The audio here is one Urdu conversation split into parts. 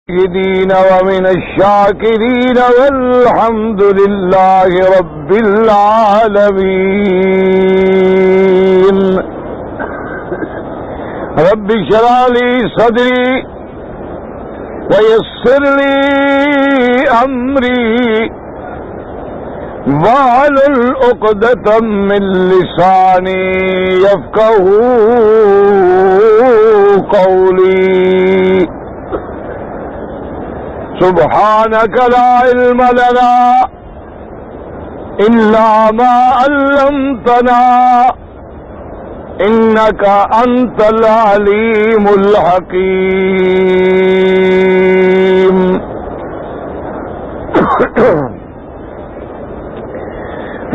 الدين ومن الشاكرين والحمد لله رب العالمين. رب اشرح لي صدري ويسر لي أمري واحلل عقدة من لساني يفقهوا قولي. سبحانك لا علم لنا إلا ما علمتنا إنك أنت العليم الحكيم.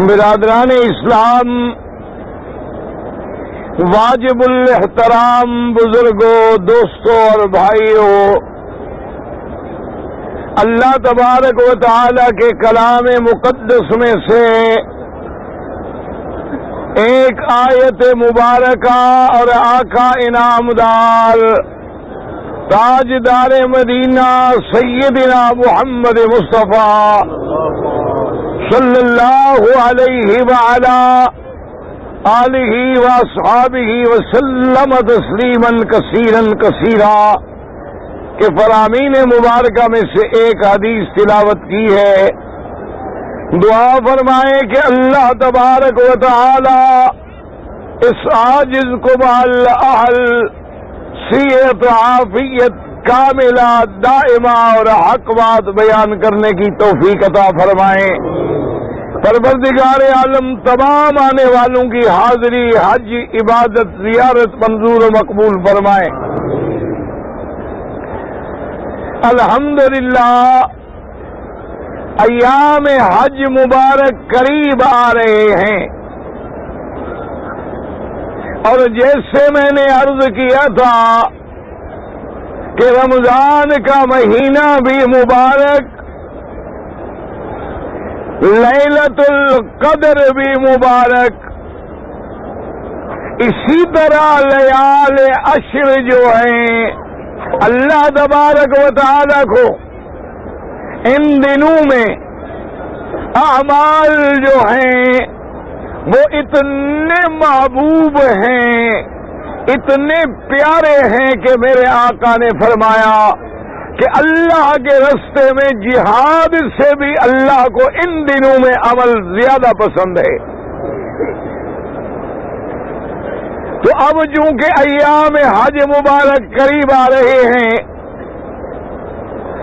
برادران اسلام، واجب الاحترام بزرگوں، دوستوں اور بھائیوں، اللہ تبارک و تعالی کے کلام مقدس میں سے ایک آیت مبارکہ اور آقا انعامدار تاجدار مدینہ سیدنا محمد مصطفیٰ صلی اللہ علیہ وعلا آلہ واصحابہ وسلم تسلیما کثیرا کثیرا کہ فرامین مبارکہ میں سے ایک حدیث تلاوت کی ہے. دعا فرمائیں کہ اللہ تبارک و تعالی اس عاجز کو بالاحل صحت عافیت کاملہ دائمہ اور حق بات بیان کرنے کی توفیق عطا فرمائیں. پروردگار عالم تمام آنے والوں کی حاضری، حج، عبادت، زیارت منظور و مقبول فرمائیں. الحمدللہ ایام حج مبارک قریب آ رہے ہیں، اور جیسے میں نے عرض کیا تھا کہ رمضان کا مہینہ بھی مبارک، لیلۃ القدر بھی مبارک، اسی طرح لیال عشر جو ہیں اللہ تبارک و تعالی کو ان دنوں میں اعمال جو ہیں وہ اتنے محبوب ہیں، اتنے پیارے ہیں کہ میرے آقا نے فرمایا کہ اللہ کے راستے میں جہاد سے بھی اللہ کو ان دنوں میں عمل زیادہ پسند ہے. تو اب چونکہ ایام حج مبارک قریب آ رہے ہیں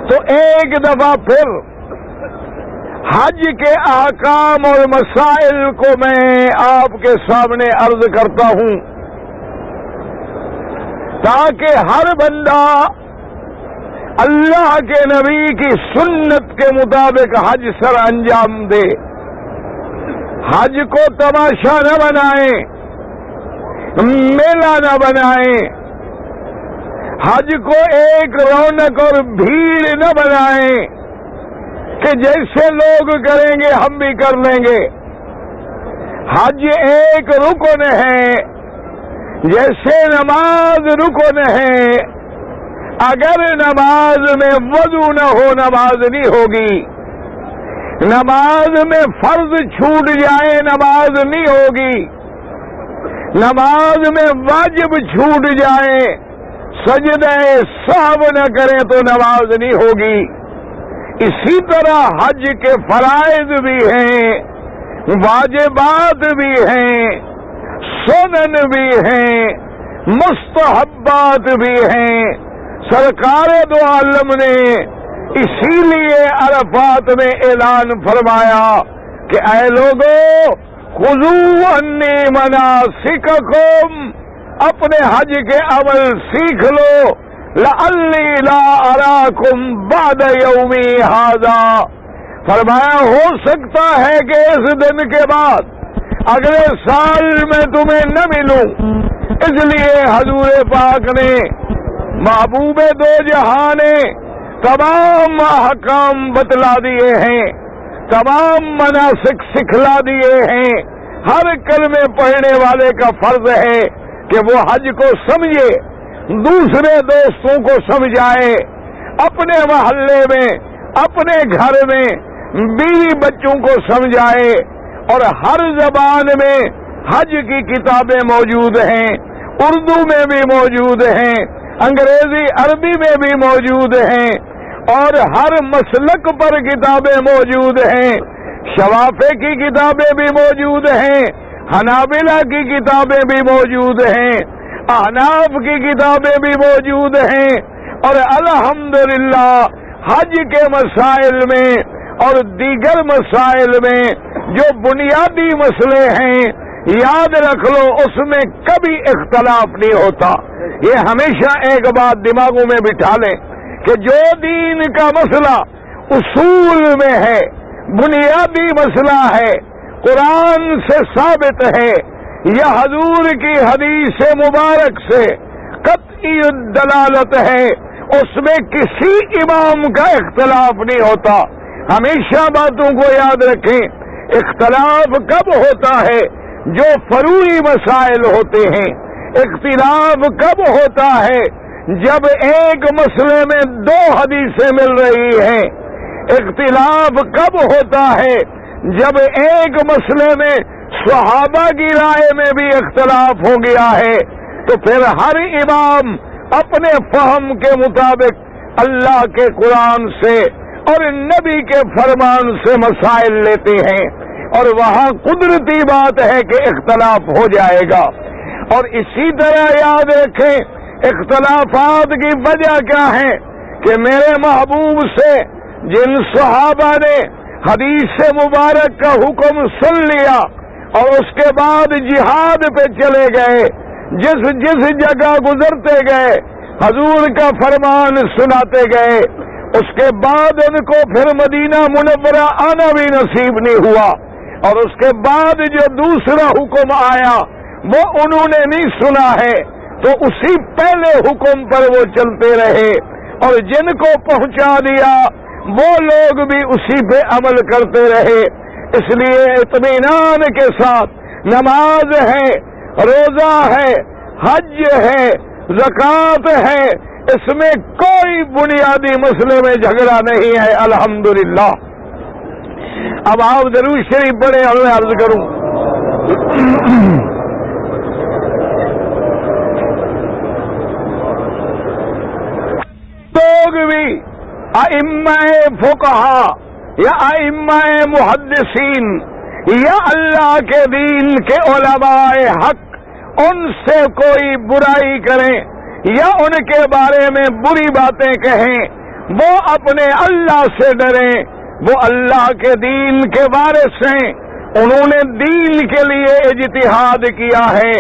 تو ایک دفعہ پھر حج کے احکام اور مسائل کو میں آپ کے سامنے عرض کرتا ہوں تاکہ ہر بندہ اللہ کے نبی کی سنت کے مطابق حج سر انجام دے. حج کو تماشا نہ بنائیں، میلہ نہ بنائیں، حج کو ایک رونق اور بھیڑ نہ بنائیں کہ جیسے لوگ کریں گے ہم بھی کر لیں گے. حج ایک رکن ہے، جیسے نماز رکن ہے. اگر نماز میں وضو نہ ہو نماز نہیں ہوگی، نماز میں فرض چھوٹ جائے نماز نہیں ہوگی، نماز میں واجب چھوٹ جائے سجدہ سہو نہ کریں تو نماز نہیں ہوگی. اسی طرح حج کے فرائض بھی ہیں، واجبات بھی ہیں، سنن بھی ہیں، مستحبات بھی ہیں. سرکار دو عالم نے اسی لیے عرفات میں اعلان فرمایا کہ اے لوگو خذوا عنی مناسککم، اپنے حج کے عمل سیکھ لو. لعلی لا اراکم بعد یومی ھذا، فرمایا ہو سکتا ہے کہ اس دن کے بعد اگلے سال میں تمہیں نہ ملوں. اس لیے حضور پاک نے محبوب دو جہاں نے تمام احکام بتلا دیے ہیں، تمام مناسک سکھلا دیے ہیں. ہر کلمے پڑھنے والے کا فرض ہے کہ وہ حج کو سمجھے، دوسرے دوستوں کو سمجھائے، اپنے محلے میں، اپنے گھر میں بیوی بچوں کو سمجھائے. اور ہر زبان میں حج کی کتابیں موجود ہیں، اردو میں بھی موجود ہیں، انگریزی عربی میں بھی موجود ہیں، اور ہر مسلک پر کتابیں موجود ہیں. شوافے کی کتابیں بھی موجود ہیں، حنابلہ کی کتابیں بھی موجود ہیں، احناف کی کتابیں بھی موجود ہیں. اور الحمدللہ حج کے مسائل میں اور دیگر مسائل میں جو بنیادی مسئلے ہیں، یاد رکھ لو اس میں کبھی اختلاف نہیں ہوتا. یہ ہمیشہ ایک بات دماغوں میں بٹھا لیں کہ جو دین کا مسئلہ اصول میں ہے، بنیادی مسئلہ ہے، قرآن سے ثابت ہے یا حضور کی حدیث مبارک سے قطعی دلالت ہے، اس میں کسی امام کا اختلاف نہیں ہوتا. ہمیشہ باتوں کو یاد رکھیں. اختلاف کب ہوتا ہے؟ جو فروعی مسائل ہوتے ہیں. اختلاف کب ہوتا ہے؟ جب ایک مسئلے میں دو حدیثیں مل رہی ہیں. اختلاف کب ہوتا ہے؟ جب ایک مسئلے میں صحابہ کی رائے میں بھی اختلاف ہو گیا ہے. تو پھر ہر امام اپنے فہم کے مطابق اللہ کے قرآن سے اور نبی کے فرمان سے مسائل لیتے ہیں، اور وہاں قدرتی بات ہے کہ اختلاف ہو جائے گا. اور اسی طرح یاد رکھیں اختلافات کی وجہ کیا ہے کہ میرے محبوب سے جن صحابہ نے حدیث مبارک کا حکم سن لیا اور اس کے بعد جہاد پہ چلے گئے، جس جگہ گزرتے گئے حضور کا فرمان سناتے گئے، اس کے بعد ان کو پھر مدینہ منورہ آنا بھی نصیب نہیں ہوا. اور اس کے بعد جو دوسرا حکم آیا وہ انہوں نے نہیں سنا ہے، تو اسی پہلے حکم پر وہ چلتے رہے، اور جن کو پہنچا دیا وہ لوگ بھی اسی پہ عمل کرتے رہے. اس لیے اطمینان کے ساتھ نماز ہے، روزہ ہے، حج ہے، زکوٰۃ ہے، اس میں کوئی بنیادی مسئلے میں جھگڑا نہیں ہے. الحمدللہ. اب آپ ضرور شریف پڑھیں اور میں عرض کروں. لوگ بھی ائمہ فقہا یا ائمہ محدثین یا اللہ کے دین کے علماء حق ان سے کوئی برائی کریں یا ان کے بارے میں بری باتیں کہیں، وہ اپنے اللہ سے ڈریں. وہ اللہ کے دین کے وارث ہیں، انہوں نے دین کے لیے اجتہاد کیا ہے.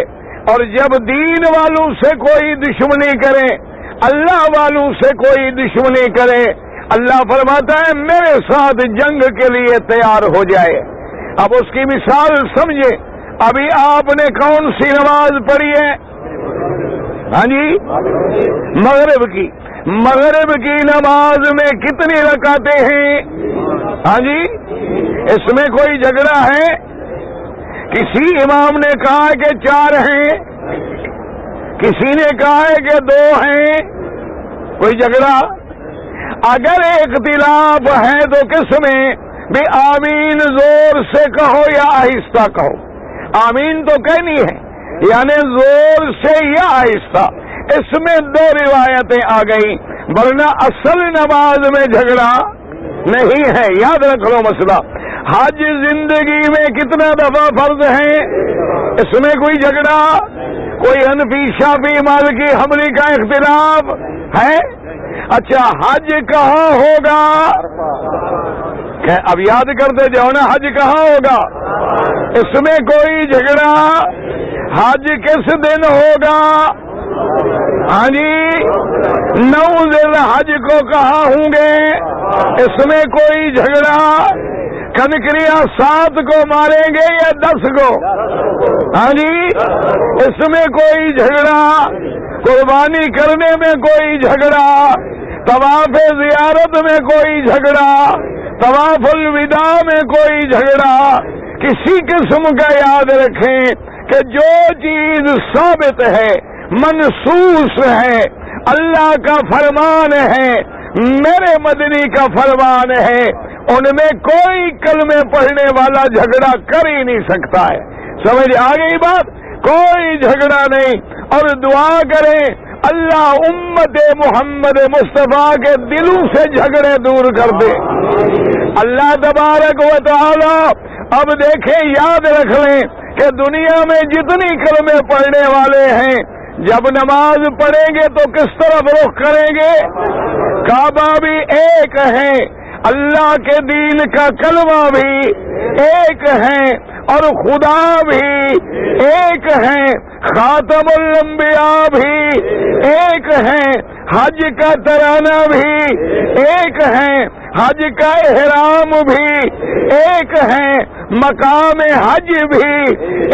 اور جب دین والوں سے کوئی دشمنی کرے، اللہ والوں سے کوئی دشمنی کرے، اللہ فرماتا ہے میرے ساتھ جنگ کے لیے تیار ہو جائے. اب اس کی مثال سمجھے. ابھی آپ نے کون سی نماز پڑھی ہے؟ ہاں جی، مغرب کی. مغرب کی نماز میں کتنی رکعتیں ہیں؟ ہاں جی، اس میں کوئی جھگڑا ہے؟ کسی امام نے کہا کہ 4 ہیں، کسی نے کہا ہے کہ 2 ہیں. کوئی جھگڑا؟ اگر اختلاف ہے تو کس میں بھی آمین زور سے کہو یا آہستہ کہو. آمین تو کہنی ہے، یعنی زور سے یا آہستہ. اس میں 2 روایتیں آ گئیں، ورنہ اصل نماز میں جھگڑا نہیں ہے. یاد رکھ لو مسئلہ. حج زندگی میں کتنا دفعہ فرض ہے؟ اس میں کوئی جھگڑا، کوئی حنفی شافعی مالکی حنبلی کا اختلاف ہے؟ اچھا، حج کہاں ہوگا؟ اب یاد کرتے جاؤ نا، حج کہاں ہوگا؟ اس میں کوئی جھگڑا. حج کس دن ہوگا؟ ہاں جی، 9 ذی الحج کو کہاں ہوں گے؟ اس میں کوئی جھگڑا. کنکریاں 7 کو ماریں گے یا 10 کو؟ ہاں جی، اس میں کوئی جھگڑا. قربانی کرنے میں کوئی جھگڑا. طواف زیارت میں کوئی جھگڑا. طواف الوداع میں کوئی جھگڑا. کسی قسم کا یاد رکھیں کہ جو چیز ثابت ہے، منصوص ہے، اللہ کا فرمان ہے، میرے مدنی کا فرمان ہے، ان میں کوئی کلمے پڑھنے والا جھگڑا کر ہی نہیں سکتا ہے۔ سمجھ آ گئی بات؟ کوئی جھگڑا نہیں۔ اور دعا کریں اللہ امت محمد مصطفیٰ کے دلوں سے جھگڑے دور کر دے۔ اللہ تبارک و تعالی اب دیکھیں، یاد رکھ لیں کہ دنیا میں جتنی کلمے پڑھنے والے ہیں، جب نماز پڑھیں گے تو کس طرف رخ کریں گے؟ کعبہ بھی ایک ہے، اللہ کے دین کا کلمہ بھی ایک ہے، اور خدا بھی ایک ہے، خاتم الانبیاء بھی ایک ہے، حج کا ترانہ بھی ایک ہے، حج کا احرام بھی ایک ہے، مقام حج بھی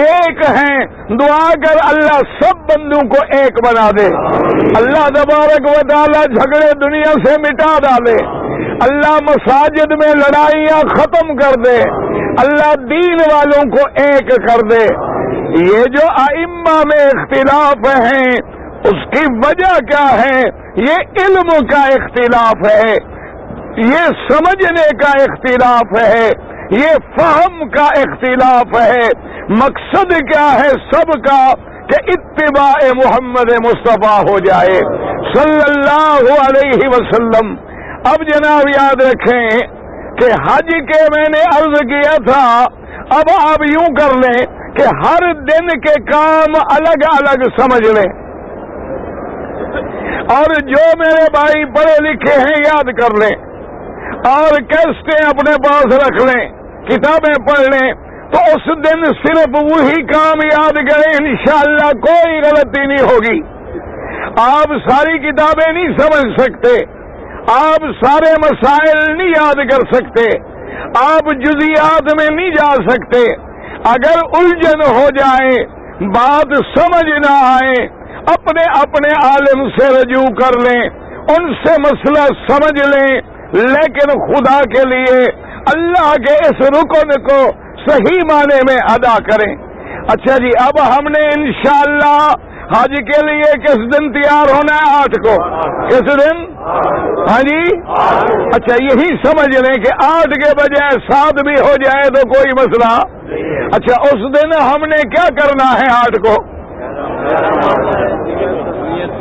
ایک ہے۔ دعا کر اللہ سب بندوں کو ایک بنا دے، اللہ تبارک و تعالی جھگڑے دنیا سے مٹا ڈالے، اللہ مساجد میں لڑائیاں ختم کر دے، اللہ دین والوں کو ایک کر دے۔ یہ جو ائمہ میں اختلاف ہیں اس کی وجہ کیا ہے؟ یہ علم کا اختلاف ہے، یہ سمجھنے کا اختلاف ہے، یہ فہم کا اختلاف ہے۔ مقصد کیا ہے سب کا؟ کہ اتباع محمد مصطفیٰ ہو جائے صلی اللہ علیہ وسلم۔ اب جناب یاد رکھیں کہ حج کے میں نے عرض کیا تھا، اب آپ یوں کر لیں کہ ہر دن کے کام الگ الگ سمجھ لیں، اور جو میرے بھائی پڑھے لکھے ہیں یاد کر لیں، اور کیسٹیں اپنے پاس رکھ لیں، کتابیں پڑھ لیں، تو اس دن صرف وہی کام یاد کریں، انشاءاللہ کوئی غلطی نہیں ہوگی۔ آپ ساری کتابیں نہیں سمجھ سکتے، آپ سارے مسائل نہیں یاد کر سکتے، آپ جزیات میں نہیں جا سکتے۔ اگر الجھن ہو جائے، بات سمجھ نہ آئے، اپنے اپنے عالم سے رجوع کر لیں، ان سے مسئلہ سمجھ لیں، لیکن خدا کے لیے اللہ کے اس رکن کو صحیح معنی میں ادا کریں۔ اچھا جی، اب ہم نے انشاءاللہ حج کے لیے کس دن تیار ہونا ہے؟ 8 کو۔ کس دن؟ ہاں جی، اچھا یہی سمجھ لیں کہ 8 کے بجائے 7 بھی ہو جائے تو کوئی مسئلہ۔ اچھا اس دن ہم نے کیا کرنا ہے؟ 8 کو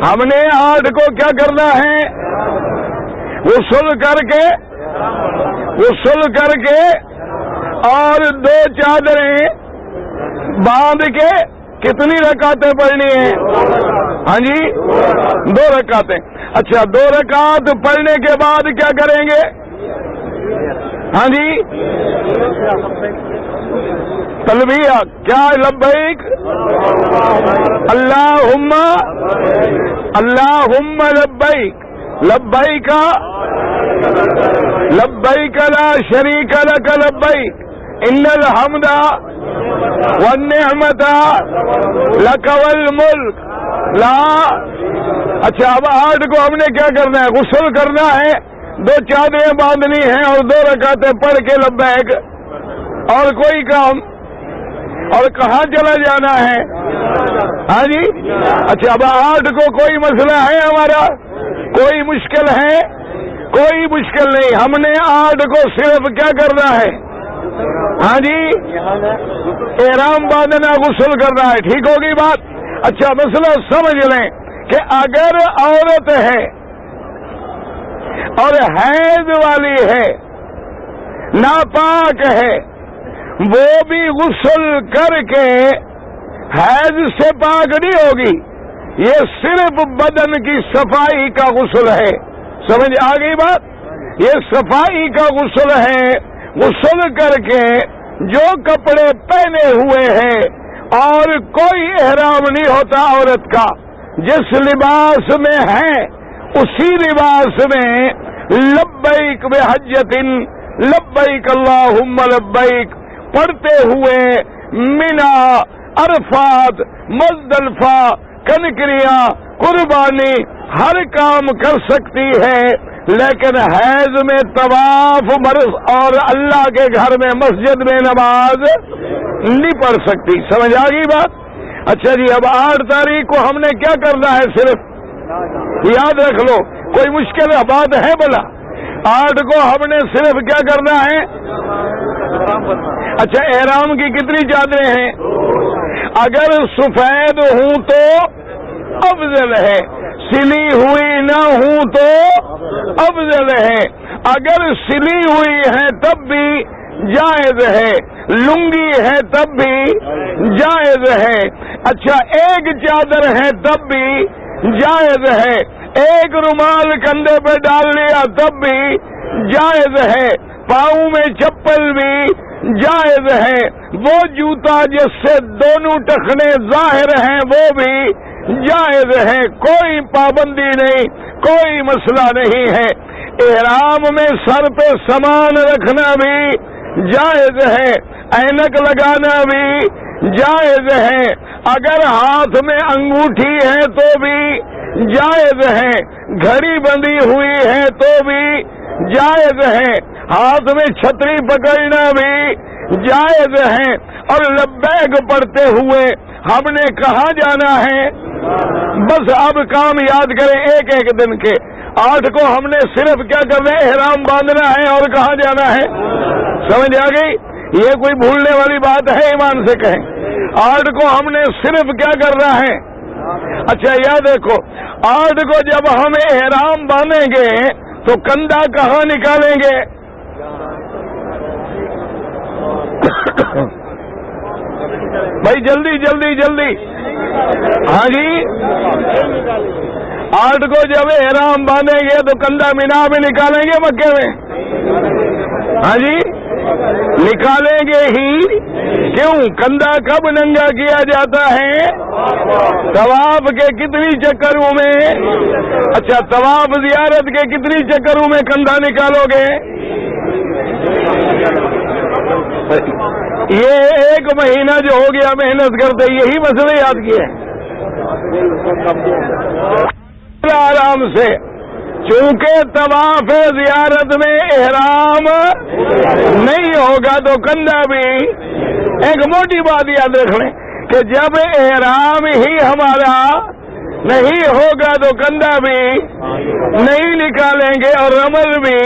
ہم نے 8 کو کیا کرنا ہے؟ غسل کر کے اور 2 چادریں باندھ کے کتنی رکعتیں پڑھنی ہیں؟ ہاں جی 2 رکعتیں۔ اچھا 2 رکعت پڑھنے کے بعد کیا کریں گے؟ ہاں جی تلبیہ کیا؟ لبیک اللہم لبیک، لبیک لبیک لا شریک لک لبیک ان الحمد والنعمت لک والملک لا۔ اچھا اب 8 کو ہم نے کیا کرنا ہے؟ غسل کرنا ہے، 2 چادریں باندھنی ہیں اور 2 رکعتیں پڑھ کے لبیک، اور کوئی کام؟ اور کہاں چلا جانا ہے؟ ہاں جی اچھا اب 8 کو کوئی مسئلہ ہے ہمارا؟ کوئی مشکل ہے؟ کوئی مشکل نہیں، ہم نے 8 کو صرف کیا کرنا ہے؟ ہاں جی احرام باندھنا، غسل کرنا ہے، ٹھیک ہوگی بات؟ اچھا مسئلہ سمجھ لیں کہ اگر عورت ہے اور حیض والی ہے، ناپاک ہے، وہ بھی غسل کر کے حیض سے پاک نہیں ہوگی، یہ صرف بدن کی صفائی کا غسل ہے۔ سمجھ آ گئی بات؟ یہ صفائی کا غسل ہے، غسل کر کے جو کپڑے پہنے ہوئے ہیں اور کوئی احرام نہیں ہوتا عورت کا، جس لباس میں ہے اسی لباس میں لبیک بحجۃ لبیک اللہم لبیک پڑھتے ہوئے مینا، عرفات، مزدلفہ، کنکریاں، قربانی ہر کام کر سکتی ہے، لیکن حیض میں طواف اور اللہ کے گھر میں مسجد میں نماز نہیں پڑھ سکتی۔ سمجھ آ گئی بات؟ اچھا جی اب 8 تاریخ کو ہم نے کیا کرنا ہے؟ صرف یاد رکھ لو کوئی مشکل بات ہے بلا؟ 8 کو ہم نے صرف کیا کرنا ہے؟ اچھا احرام کی کتنی چادریں ہیں؟ اگر سفید ہوں تو افضل ہے، سلی ہوئی نہ ہوں تو افضل ہے، اگر سلی ہوئی ہے تب بھی جائز ہے، لنگی ہے تب بھی جائز ہے، اچھا ایک چادر ہے تب بھی جائز ہے، ایک رومال کندھے پہ ڈال لیا تب بھی جائز ہے، پاؤں میں چپل بھی جائز ہے، وہ جوتا جس سے دونوں ٹخنے ظاہر ہیں وہ بھی جائز ہے، کوئی پابندی نہیں، کوئی مسئلہ نہیں ہے۔ احرام میں سر پہ سامان رکھنا بھی جائز ہے، اینک لگانا بھی جائز ہے، اگر ہاتھ میں انگوٹھی ہے تو بھی جائز ہے، گھڑی بندھی ہوئی ہے تو بھی جائز ہے، ہاتھ میں چھتری پکڑنا بھی جائز ہے، اور لبیک پڑھتے ہوئے ہم نے کہاں جانا ہے؟ بس اب کام یاد کریں ایک ایک دن کے۔ 8 کو ہم نے صرف کیا کرنا ہے؟ احرام باندھنا ہے، اور کہاں جانا ہے؟ سمجھ آ گئی؟ یہ کوئی بھولنے والی بات ہے؟ ایمان سے کہیں 8 کو ہم نے صرف کیا کرنا ہے؟ اچھا یاد دیکھو، 8 کو جب ہم احرام باندھیں گے تو کندھا کہاں نکالیں گے؟ بھائی جلدی جلدی جلدی، ہاں جی 8 کو جب احرام باندھیں گے تو کندھا مینا میں نکالیں گے، مکے میں؟ ہاں جی نکالیں گے ہی، کیوں؟ کندھا کب ننگا کیا جاتا ہے؟ طواف کے کتنی چکروں میں؟ اچھا طواف زیارت کے کتنی چکروں میں کندھا نکالو گے؟ یہ 1 مہینہ جو ہو گیا محنت کرتے یہی مسئلے یاد کیے آرام سے، چونکہ طواف زیارت میں احرام نہیں ہوگا تو کندھا بھی۔ ایک موٹی بات یاد رکھ لیں کہ جب احرام ہی ہمارا نہیں ہوگا تو کندھا بھی نہیں نکالیں گے اور رمل بھی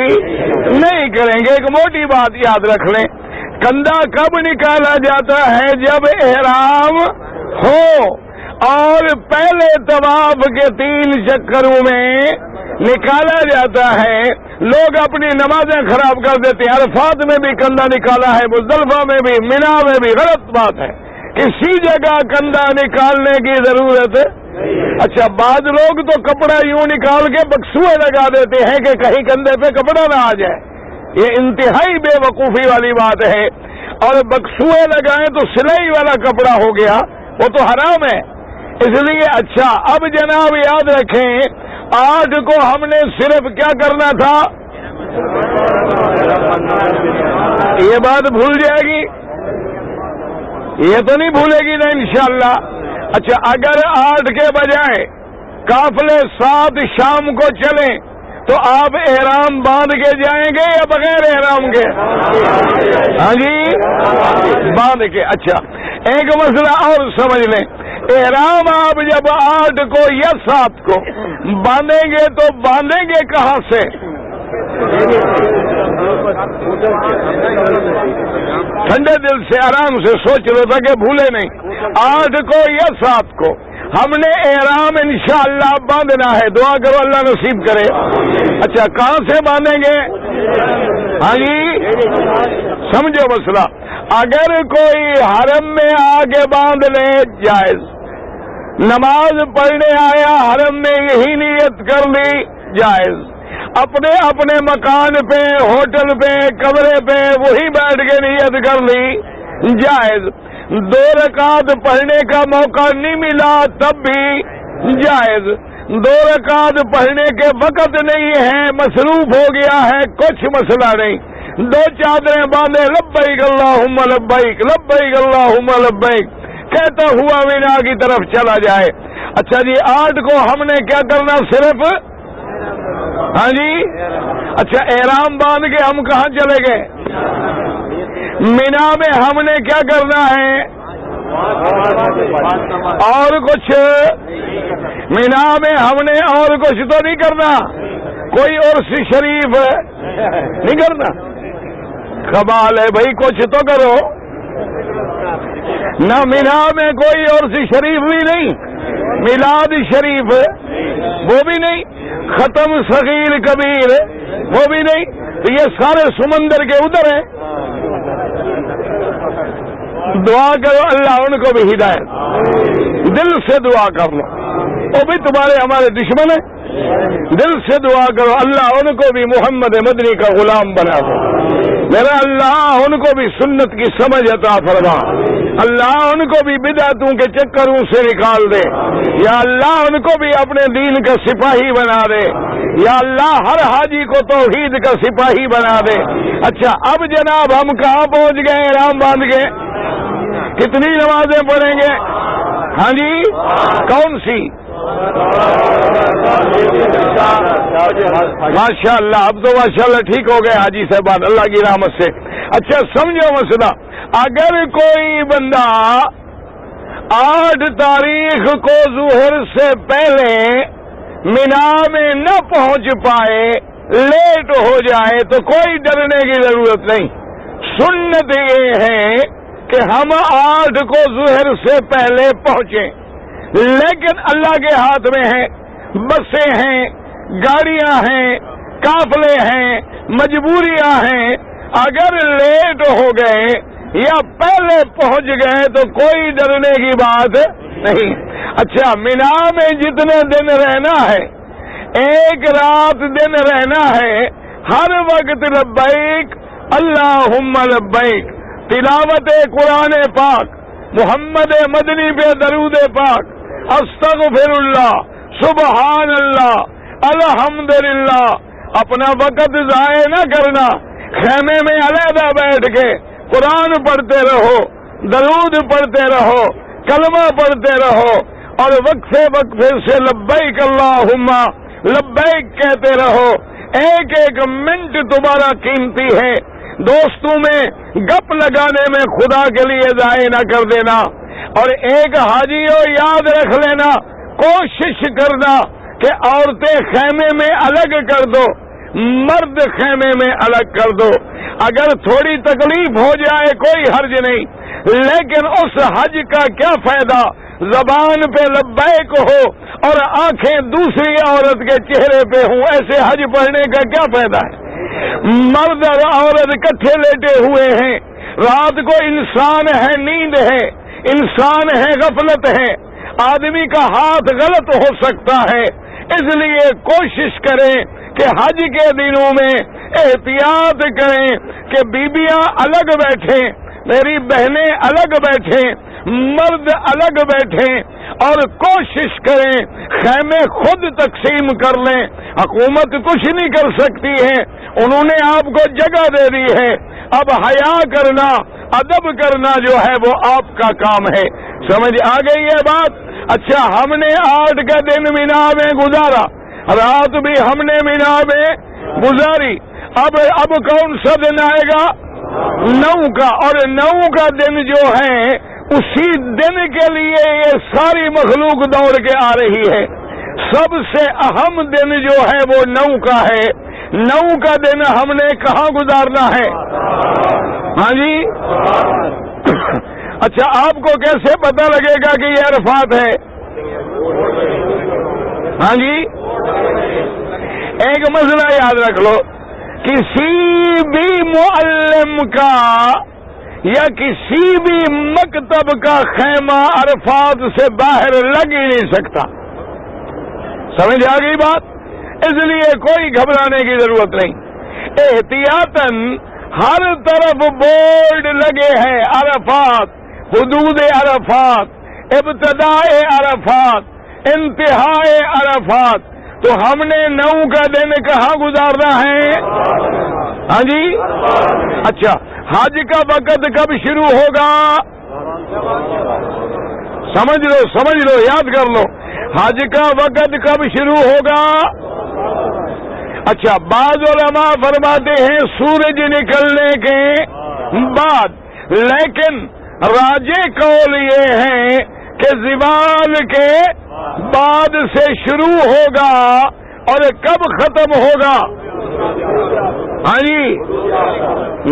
نہیں کریں گے۔ ایک موٹی بات یاد رکھ لیں، کندھا کب نکالا جاتا ہے؟ جب احرام ہو، اور پہلے طواف کے 3 چکروں میں نکالا جاتا ہے۔ لوگ اپنی نمازیں خراب کر دیتے ہیں، عرفات میں بھی کندھا نکالا ہے، مزدلفہ میں بھی، مینا میں بھی، غلط بات ہے، کسی جگہ کندھا نکالنے کی ضرورت ہے۔ اچھا بعض لوگ تو کپڑا یوں نکال کے بکسوئے لگا دیتے ہیں کہ کہیں کندھے پہ کپڑا نہ آ جائے، یہ انتہائی بے وقوفی والی بات ہے، اور بکسوئے لگائیں تو سلائی والا کپڑا ہو گیا، وہ تو حرام ہے۔ اس لیے اچھا اب جناب یاد رکھیں، 8 کو ہم نے صرف کیا کرنا تھا؟ یہ بات بھول جائے گی؟ یہ تو نہیں بھولے گی نا انشاءاللہ؟ اچھا اگر 8 کے بجائے قافلے 7 شام کو چلیں تو آپ احرام باندھ کے جائیں گے یا بغیر احرام کے؟ ہاں جی باندھ کے۔ اچھا ایک مسئلہ اور سمجھ لیں، احرام آپ جب 8 کو یا 7 کو باندھیں گے تو باندھیں گے کہاں سے؟ ٹھنڈے دل سے آرام سے سوچ لو تاکہ بھولے نہیں۔ 8 کو یا 7 کو ہم نے احرام انشاءاللہ باندھنا ہے، دعا کرو اللہ نصیب کرے۔ اچھا کہاں سے باندھیں گے؟ ہاں جی سمجھو مسئلہ، اگر کوئی حرم میں آ کے باندھ لے جائز، نماز پڑھنے آیا حرم میں یہی نیت کر لی جائز، اپنے اپنے مکان پہ، ہوٹل پہ، کمرے پہ وہی بیٹھ کے نیت کر لی جائز، 2 رکعت پڑھنے کا موقع نہیں ملا تب بھی جائز، 2 رکعت پڑھنے کے وقت نہیں ہے، مصروف ہو گیا ہے، کچھ مسئلہ نہیں، 2 چادریں باندھے لبیک اللہم لبیک لبیک اللہم لبیک کہتا ہوا مینا کی طرف چلا جائے۔ اچھا جی 8 کو ہم نے کیا کرنا صرف؟ ہاں جی اچھا احرام باندھ کے ہم کہاں چلے گئے؟ مینا میں ہم نے کیا کرنا ہے؟ اور کچھ؟ مینا میں ہم نے اور کچھ تو نہیں کرنا، کوئی عرس شریف نہیں کرنا؟ کمال ہے بھائی، کچھ تو کرو نہ۔ مینا میں کوئی عرس شریف بھی نہیں، میلاد شریف وہ بھی نہیں، ختم صغیر کبیر وہ بھی نہیں، تو یہ سارے سمندر کے ادھر ہیں۔ دعا کرو اللہ ان کو بھی ہدایت، دل سے دعا کر لو، وہ بھی تمہارے ہمارے دشمن ہیں، دل سے دعا کرو اللہ ان کو بھی محمد مدنی کا غلام بنا دو۔ میرا اللہ ان کو بھی سنت کی سمجھ عطا فرما، اللہ ان کو بھی بدعتوں کے چکروں سے نکال دے، یا اللہ ان کو بھی اپنے دین کا سپاہی بنا دے، یا اللہ ہر حاجی کو توحید کا سپاہی بنا دے۔ اچھا اب جناب ہم کہاں پہنچ گئے؟ رام باندھ کے کتنی نمازیں پڑھیں گے؟ ہاں جی کون سی؟ ماشاء اللہ، اب تو ماشاء اللہ ٹھیک ہو گئے حاجی صاحبان اللہ کی رحمت سے۔ اچھا سمجھو مسئلہ، اگر کوئی بندہ 8 تاریخ کو ظہر سے پہلے مینا میں نہ پہنچ پائے، لیٹ ہو جائے، تو کوئی ڈرنے کی ضرورت نہیں۔ سنت یہ ہے کہ ہم 8 کو ظہر سے پہلے پہنچیں، لیکن اللہ کے ہاتھ میں ہے، بسیں ہیں، گاڑیاں ہیں، قافلے ہیں، مجبوریاں ہیں۔ اگر لیٹ ہو گئے یا پہلے پہنچ گئے تو کوئی ڈرنے کی بات نہیں۔ اچھا مینا میں جتنے دن رہنا ہے، 1 رات دن رہنا ہے، ہر وقت لبیک اللہم لبیک، تلاوت قرآن پاک، محمد مدنی پہ درود پاک، استغفر اللہ، سبحان اللہ، الحمدللہ۔ اپنا وقت ضائع نہ کرنا، خیمے میں علیحدہ بیٹھ کے قرآن پڑھتے رہو، درود پڑھتے رہو، کلمہ پڑھتے رہو، اور وقفے وقفے سے لبیک اللہم لبیک کہتے رہو۔ ایک ایک منٹ تمہارا قیمتی ہے، دوستوں میں گپ لگانے میں خدا کے لیے ضائع نہ کر دینا۔ اور ایک حاجیوں یاد رکھ لینا، کوشش کرنا کہ عورتیں خیمے میں الگ کر دو، مرد خیمے میں الگ کر دو۔ اگر تھوڑی تکلیف ہو جائے کوئی حرج نہیں، لیکن اس حج کا کیا فائدہ زبان پہ لبیک ہو اور آنکھیں دوسری عورت کے چہرے پہ ہوں؟ ایسے حج پڑھنے کا کیا فائدہ ہے؟ مرد اور عورت اکٹھے لیٹے ہوئے ہیں، رات کو انسان ہے، نیند ہے، انسان ہے، غفلت ہے، آدمی کا ہاتھ غلط ہو سکتا ہے۔ اس لیے کوشش کریں کہ حج کے دنوں میں احتیاط کریں کہ بیویاں الگ بیٹھیں، میری بہنیں الگ بیٹھیں، مرد الگ بیٹھیں، اور کوشش کریں خیمے خود تقسیم کر لیں۔ حکومت کچھ نہیں کر سکتی ہے، انہوں نے آپ کو جگہ دے دی ہے، اب حیا کرنا، ادب کرنا جو ہے وہ آپ کا کام ہے۔ سمجھ آ گئی ہے بات؟ اچھا ہم نے 8 کا دن مینا میں گزارا، رات بھی ہم نے مینا میں گزاری، اب کون سا دن آئے گا؟ 9 کا، اور 9 کا دن جو ہے اسی دن کے لیے یہ ساری مخلوق دوڑ کے آ رہی ہے۔ سب سے اہم دن جو ہے وہ 9 کا ہے۔ 9 کا دن ہم نے کہاں گزارنا ہے؟ ہاں جی اچھا آپ کو کیسے پتہ لگے گا کہ یہ عرفات ہے؟ ہاں جی ایک مسئلہ یاد رکھ لو، کسی بھی معلم کا یا کسی بھی مکتب کا خیمہ عرفات سے باہر لگ ہی نہیں سکتا۔ سمجھ آ گئی بات؟ اس لیے کوئی گھبرانے کی ضرورت نہیں۔ احتیاطاً ہر طرف بورڈ لگے ہیں، عرفات، حدود عرفات، ابتداء عرفات، انتہاء عرفات۔ تو ہم نے 9 کا دن کہاں گزارنا ہے؟ ہاں جی اچھا حج کا وقت کب شروع ہوگا؟ سمجھ لو یاد کر لو، حج کا وقت کب شروع ہوگا؟ اچھا بعض علماء فرماتے ہیں سورج نکلنے کے بعد، لیکن راجح قول یہ ہے کہ زوال کے بعد سے شروع ہوگا اور کب ختم ہوگا؟ ہاں جی،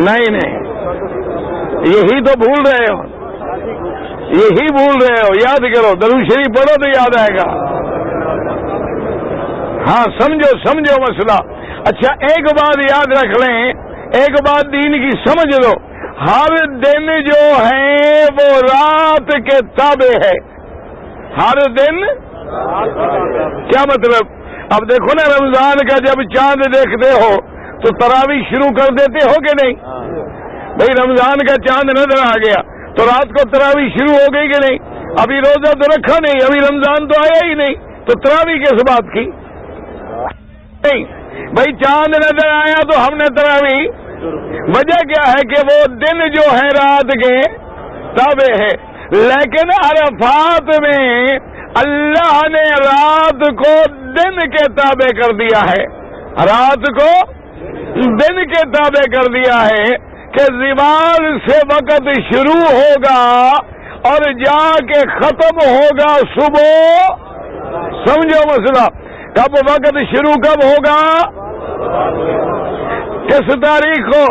نہیں، یہی تو بھول رہے ہو، یہی بھول رہے ہو. یاد کرو، درود شریف پڑھو تو یاد آئے گا. ہاں سمجھو مسئلہ. اچھا ایک بات یاد رکھ لیں، ایک بات دین کی سمجھ لو، ہر دن جو ہے وہ رات کے تابع ہے. ہر دن کیا مطلب؟ اب دیکھو نا، رمضان کا جب چاند دیکھتے ہو تو تراویح شروع کر دیتے ہو کہ نہیں؟ بھئی رمضان کا چاند نظر آ گیا تو رات کو تراویح شروع ہو گئی کہ نہیں؟ ابھی روزہ تو رکھا نہیں، ابھی رمضان تو آیا ہی نہیں، تو تراویح کس بات کی؟ نہیں بھئی، چاند نظر آیا تو ہم نے تراویح. وجہ کیا ہے کہ وہ دن جو ہے رات کے تابع ہے. لیکن عرفات میں اللہ نے رات کو دن کے تابع کر دیا ہے، رات کو دن کے تابع کر دیا ہے کہ زوال سے وقت شروع ہوگا اور جا کے ختم ہوگا صبح. سمجھو مسئلہ. کب وقت شروع کب ہوگا؟ کس تاریخ کو؟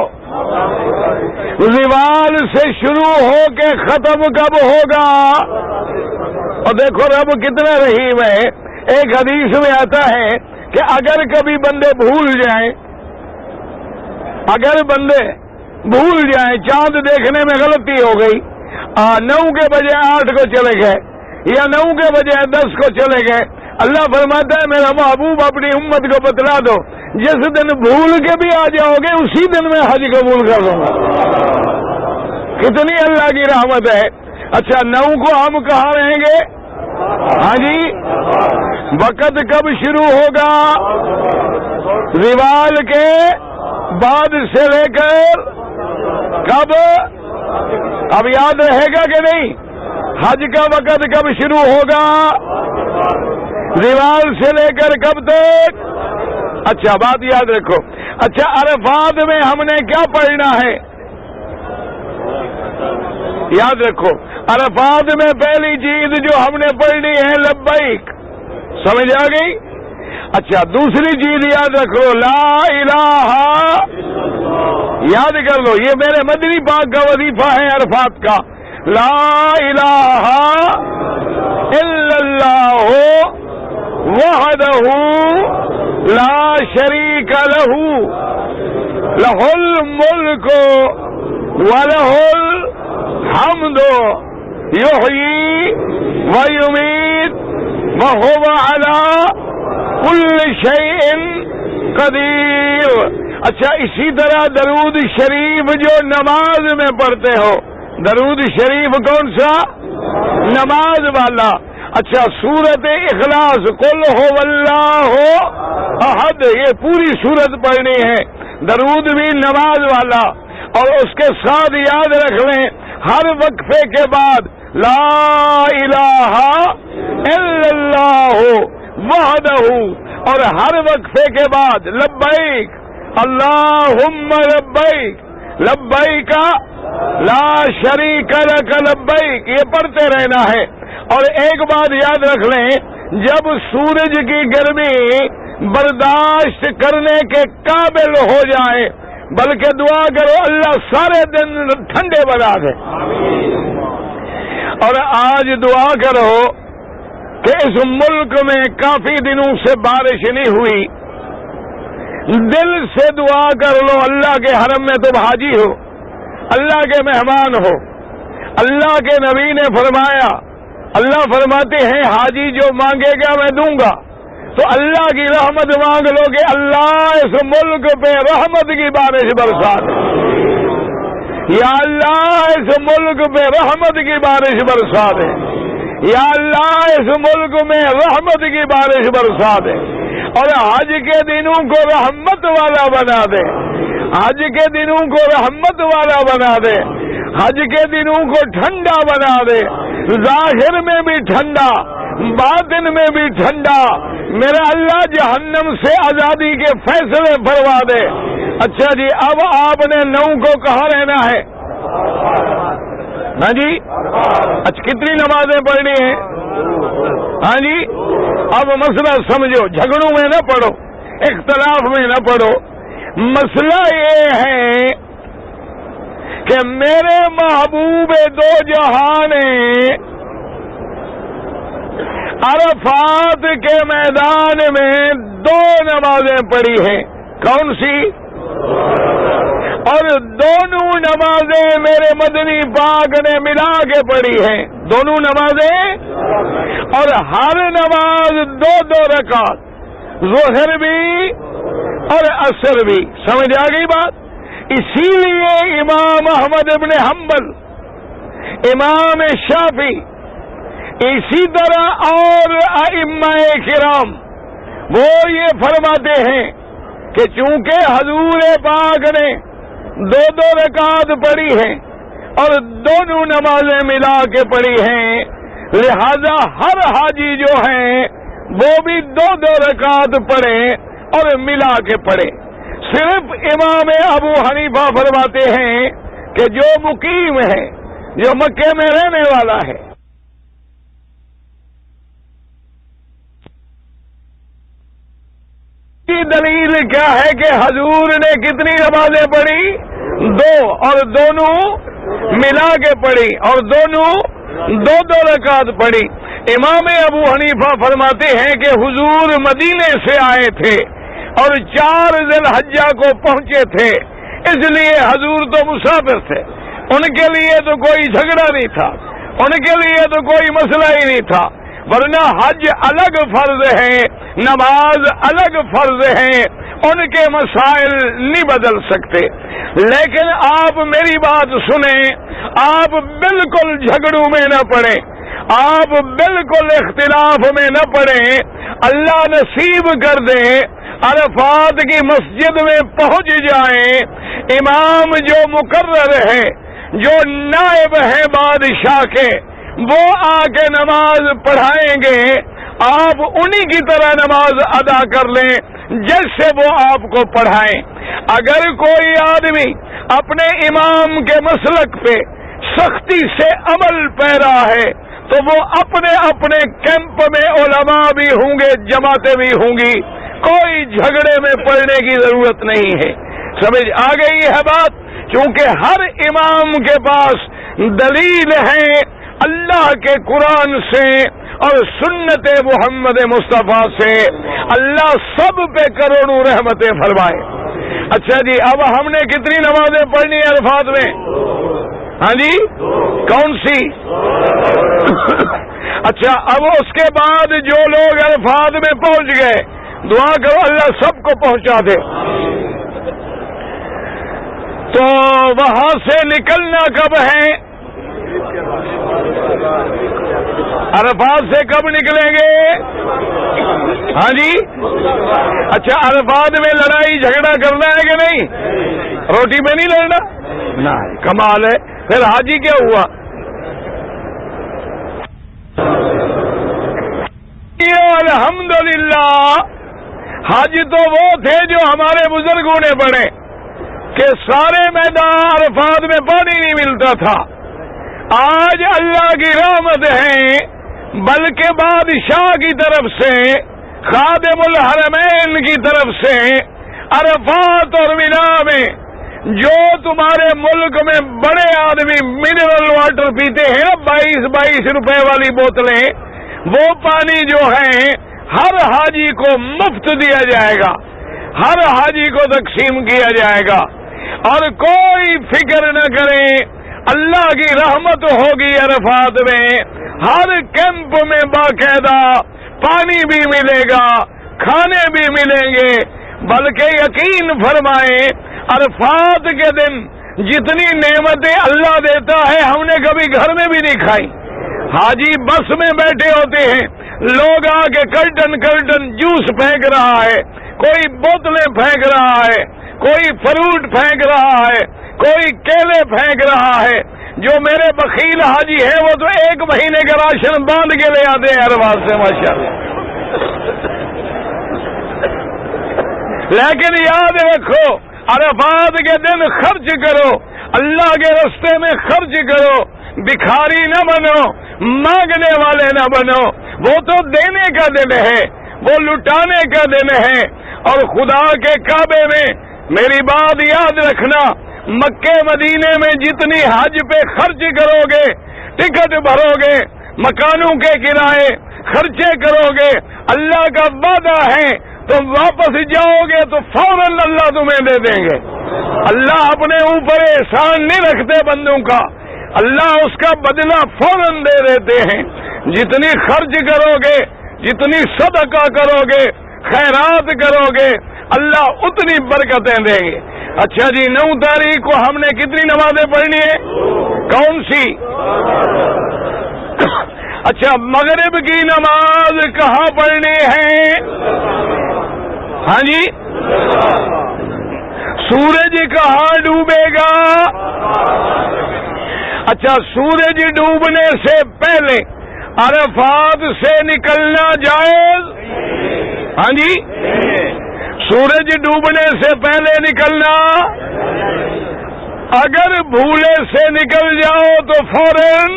زوال سے شروع ہو کے ختم کب ہوگا؟ اور دیکھو رب کتنا رحیم ہے. ایک حدیث میں آتا ہے کہ اگر کبھی بندے بھول جائیں، اگر بندے بھول جائیں، چاند دیکھنے میں غلطی ہو گئی، 9 کے بجائے 8 کو چلے گئے یا 9 کے بجائے 10 کو چلے گئے، اللہ فرماتا ہے میرا محبوب اپنی امت کو بتلا دو، جس دن بھول کے بھی آ جاؤ گے اسی دن میں حج قبول کر دوں گا. کتنی اللہ کی رحمت ہے. اچھا 9 کو ہم کہاں رہیں گے؟ ہاں جی، وقت کب شروع ہوگا؟ زوال کے بعد سے لے کر کب؟ اب یاد رہے گا کہ نہیں؟ حج کا وقت کب شروع ہوگا؟ زوال سے لے کر کب تک؟ اچھا بات یاد رکھو. اچھا عرفات میں ہم نے کیا پڑھنا ہے؟ یاد رکھو، عرفات میں پہلی چیز جو ہم نے پڑھنی ہے لبیک. سمجھ آ گئی؟ اچھا دوسری چیز یاد رکھو، لا الہ. یاد کر لو، یہ میرے مدنی پاک کا وظیفہ ہے عرفات کا. لا الہ الا اللہ وحدہ لا شریک لہ لہ الملک ولہ الحمد یحیی ویمیت وہو علی کل شیء قدیر. اچھا اسی طرح درود شریف جو نماز میں پڑھتے ہو، درود شریف کون سا؟ نماز والا. اچھا سورت اخلاص قل هو اللہ احد، یہ پوری سورت پڑھنی ہے. درود بھی نماز والا. اور اس کے ساتھ یاد رکھ لیں ہر وقفے کے بعد لا الہ الا اللہ وحدہ، اور ہر وقفے کے بعد لبیک اللہم لبیک لبیک لا شریک لک لبیک، یہ پڑھتے رہنا ہے. اور ایک بات یاد رکھ لیں، جب سورج کی گرمی برداشت کرنے کے قابل ہو جائے، بلکہ دعا کرو اللہ سارے دن ٹھنڈے بنا دے. اور آج دعا کرو کہ اس ملک میں کافی دنوں سے بارش نہیں ہوئی. دل سے دعا کر لو، اللہ کے حرم میں تم حاجی ہو، اللہ کے مہمان ہو. اللہ کے نبی نے فرمایا، اللہ فرماتے ہیں حاجی جو مانگے گا میں دوں گا. تو اللہ کی رحمت مانگ لو کہ اللہ اس ملک پہ رحمت کی بارش برسا دے. یا اللہ اس ملک پہ رحمت کی بارش برسا دے. یا اللہ اس ملک میں رحمت کی بارش برسا دے. اور حج کے دنوں کو رحمت والا بنا دے. حج کے دنوں کو رحمت والا بنا دے. حج کے دنوں کو ٹھنڈا بنا دے. ظاہر میں بھی ٹھنڈا، باطن میں بھی ٹھنڈا. میرا اللہ جہنم سے آزادی کے فیصلے فرما دے. اچھا جی، اب آپ نے 9 کو کہاں رہنا ہے؟ ہاں جی، اچھا کتنی نمازیں پڑھنی ہیں؟ ہاں جی اب مسئلہ سمجھو، جھگڑوں میں نہ پڑو، اختلاف میں نہ پڑو. مسئلہ یہ ہے کہ میرے محبوب دو جہاں نے عرفات کے میدان میں 2 نمازیں پڑھی ہیں. کون سی؟ اور دونوں نمازیں میرے مدنی پاک نے ملا کے پڑھی ہیں. دونوں نمازیں، اور ہر نماز 2 رکعت، ظہر بھی اور عصر بھی. سمجھ آ گئی بات؟ اسی لیے امام احمد ابن حنبل، امام شافعی، اسی طرح اور ائمہ کرام وہ یہ فرماتے ہیں کہ چونکہ حضور پاک نے 2 رکعت پڑھی ہیں اور دونوں نمازیں ملا کے پڑھی ہیں، لہذا ہر حاجی جو ہیں وہ بھی 2 رکعت پڑھیں اور ملا کے پڑھیں. صرف امام ابو حنیفہ فرماتے ہیں کہ جو مقیم ہے، جو مکے میں رہنے والا ہے، کی دلیل کیا ہے کہ حضور نے کتنی نمازیں پڑھی؟ 2، اور دونوں ملا کے پڑھی، اور دونوں 2 رکعت پڑھی. امام ابو حنیفہ فرماتے ہیں کہ حضور مدینے سے آئے تھے اور 4 ذی الحجہ کو پہنچے تھے، اس لیے حضور تو مسافر تھے، ان کے لیے تو کوئی جھگڑا نہیں تھا، ان کے لیے تو کوئی مسئلہ ہی نہیں تھا. ورنہ حج الگ فرض ہے، نماز الگ فرض ہے، ان کے مسائل نہیں بدل سکتے. لیکن آپ میری بات سنیں، آپ بالکل جھگڑوں میں نہ پڑیں، آپ بالکل اختلاف میں نہ پڑیں. اللہ نصیب کر دے عرفات کی مسجد میں پہنچ جائیں، امام جو مقرر ہے، جو نائب ہے بادشاہ کے، وہ آ کے نماز پڑھائیں گے، آپ انہی کی طرح نماز ادا کر لیں جیسے وہ آپ کو پڑھائیں. اگر کوئی آدمی اپنے امام کے مسلک پہ سختی سے عمل پیرا ہے تو وہ اپنے اپنے کیمپ میں علماء بھی ہوں گے، جماعتیں بھی ہوں گی، کوئی جھگڑے میں پڑنے کی ضرورت نہیں ہے. سمجھ آ گئی ہے بات؟ چونکہ ہر امام کے پاس دلیل ہے اللہ کے قرآن سے اور سنت محمد مصطفیٰ سے. اللہ سب پہ کروڑوں رحمتیں فرمائے. اچھا جی، اب ہم نے کتنی نمازیں پڑھنی ہیں عرفات میں؟ ہاں جی، کون سی؟ اچھا، اب اس کے بعد جو لوگ عرفات میں پہنچ گئے، دعا کرو اللہ سب کو پہنچا دے. تو وہاں سے نکلنا کب ہے؟ عرفات سے کب نکلیں گے؟ ہاں جی، اچھا، عرفات میں لڑائی جھگڑا کرنا ہے کہ نہیں؟ روٹی میں نہیں لڑنا؟ نہیں. کمال ہے. پھر حاجی کیا ہوا؟ الحمدللہ، حج تو وہ تھے جو ہمارے بزرگوں نے پڑھے کہ سارے میدان عرفات میں پانی نہیں ملتا تھا. آج اللہ کی رحمت ہے، بلکہ بادشاہ کی طرف سے، خادم الحرمین کی طرف سے عرفات اور مینا میں جو تمہارے ملک میں بڑے آدمی منرل واٹر پیتے ہیں 22 روپے والی بوتلیں، وہ پانی جو ہے ہر حاجی کو مفت دیا جائے گا، ہر حاجی کو تقسیم کیا جائے گا. اور کوئی فکر نہ کریں، اللہ کی رحمت ہوگی. عرفات میں ہر کیمپ میں باقاعدہ پانی بھی ملے گا، کھانے بھی ملیں گے. بلکہ یقین فرمائیں، عرفات کے دن جتنی نعمتیں اللہ دیتا ہے ہم نے کبھی گھر میں بھی نہیں کھائی. حاجی بس میں بیٹھے ہوتے ہیں، لوگ آ کے کرٹن جوس پھینک رہا ہے، کوئی بوتلیں پھینک رہا ہے، کوئی فروٹ پھینک رہا ہے، کوئی کیلے پھینک رہا ہے. جو میرے بخیل حاجی ہے وہ تو 1 مہینے کا راشن باندھ کے لے آتے ہیں عرفات سے، ماشاءاللہ. لیکن یاد رکھو، عرفات کے دن خرچ کرو، اللہ کے راستے میں خرچ کرو، بھکاری نہ بنو، مانگنے والے نہ بنو. وہ تو دینے کا دن ہے، وہ لٹانے کا دن ہے۔ اور خدا کے کعبے میں میری بات یاد رکھنا، مکے مدینے میں جتنی حج پہ خرچ کرو گے، ٹکٹ بھرو گے، مکانوں کے کرائے خرچے کرو گے، اللہ کا وعدہ ہے تم واپس جاؤ گے تو فوراً اللہ تمہیں دے دیں گے۔ اللہ اپنے اوپر احسان نہیں رکھتے بندوں کا، اللہ اس کا بدلہ فوراً دے دیتے ہیں۔ جتنی خرچ کرو گے، جتنی صدقہ کرو گے، خیرات کرو گے، اللہ اتنی برکتیں دیں گے۔ اچھا جی، 9 تاریخ کو ہم نے کتنی نمازیں پڑھنی ہے؟ کون سی؟ اچھا، مغرب کی نماز کہاں پڑھنی ہے؟ ہاں جی، سورج کہاں ڈوبے گا؟ اچھا، سورج ڈوبنے سے پہلے عرفات سے نکلنا جائز؟ ہاں جی، سورج ڈوبنے سے پہلے نکلنا، اگر بھولے سے نکل جاؤ تو فوراً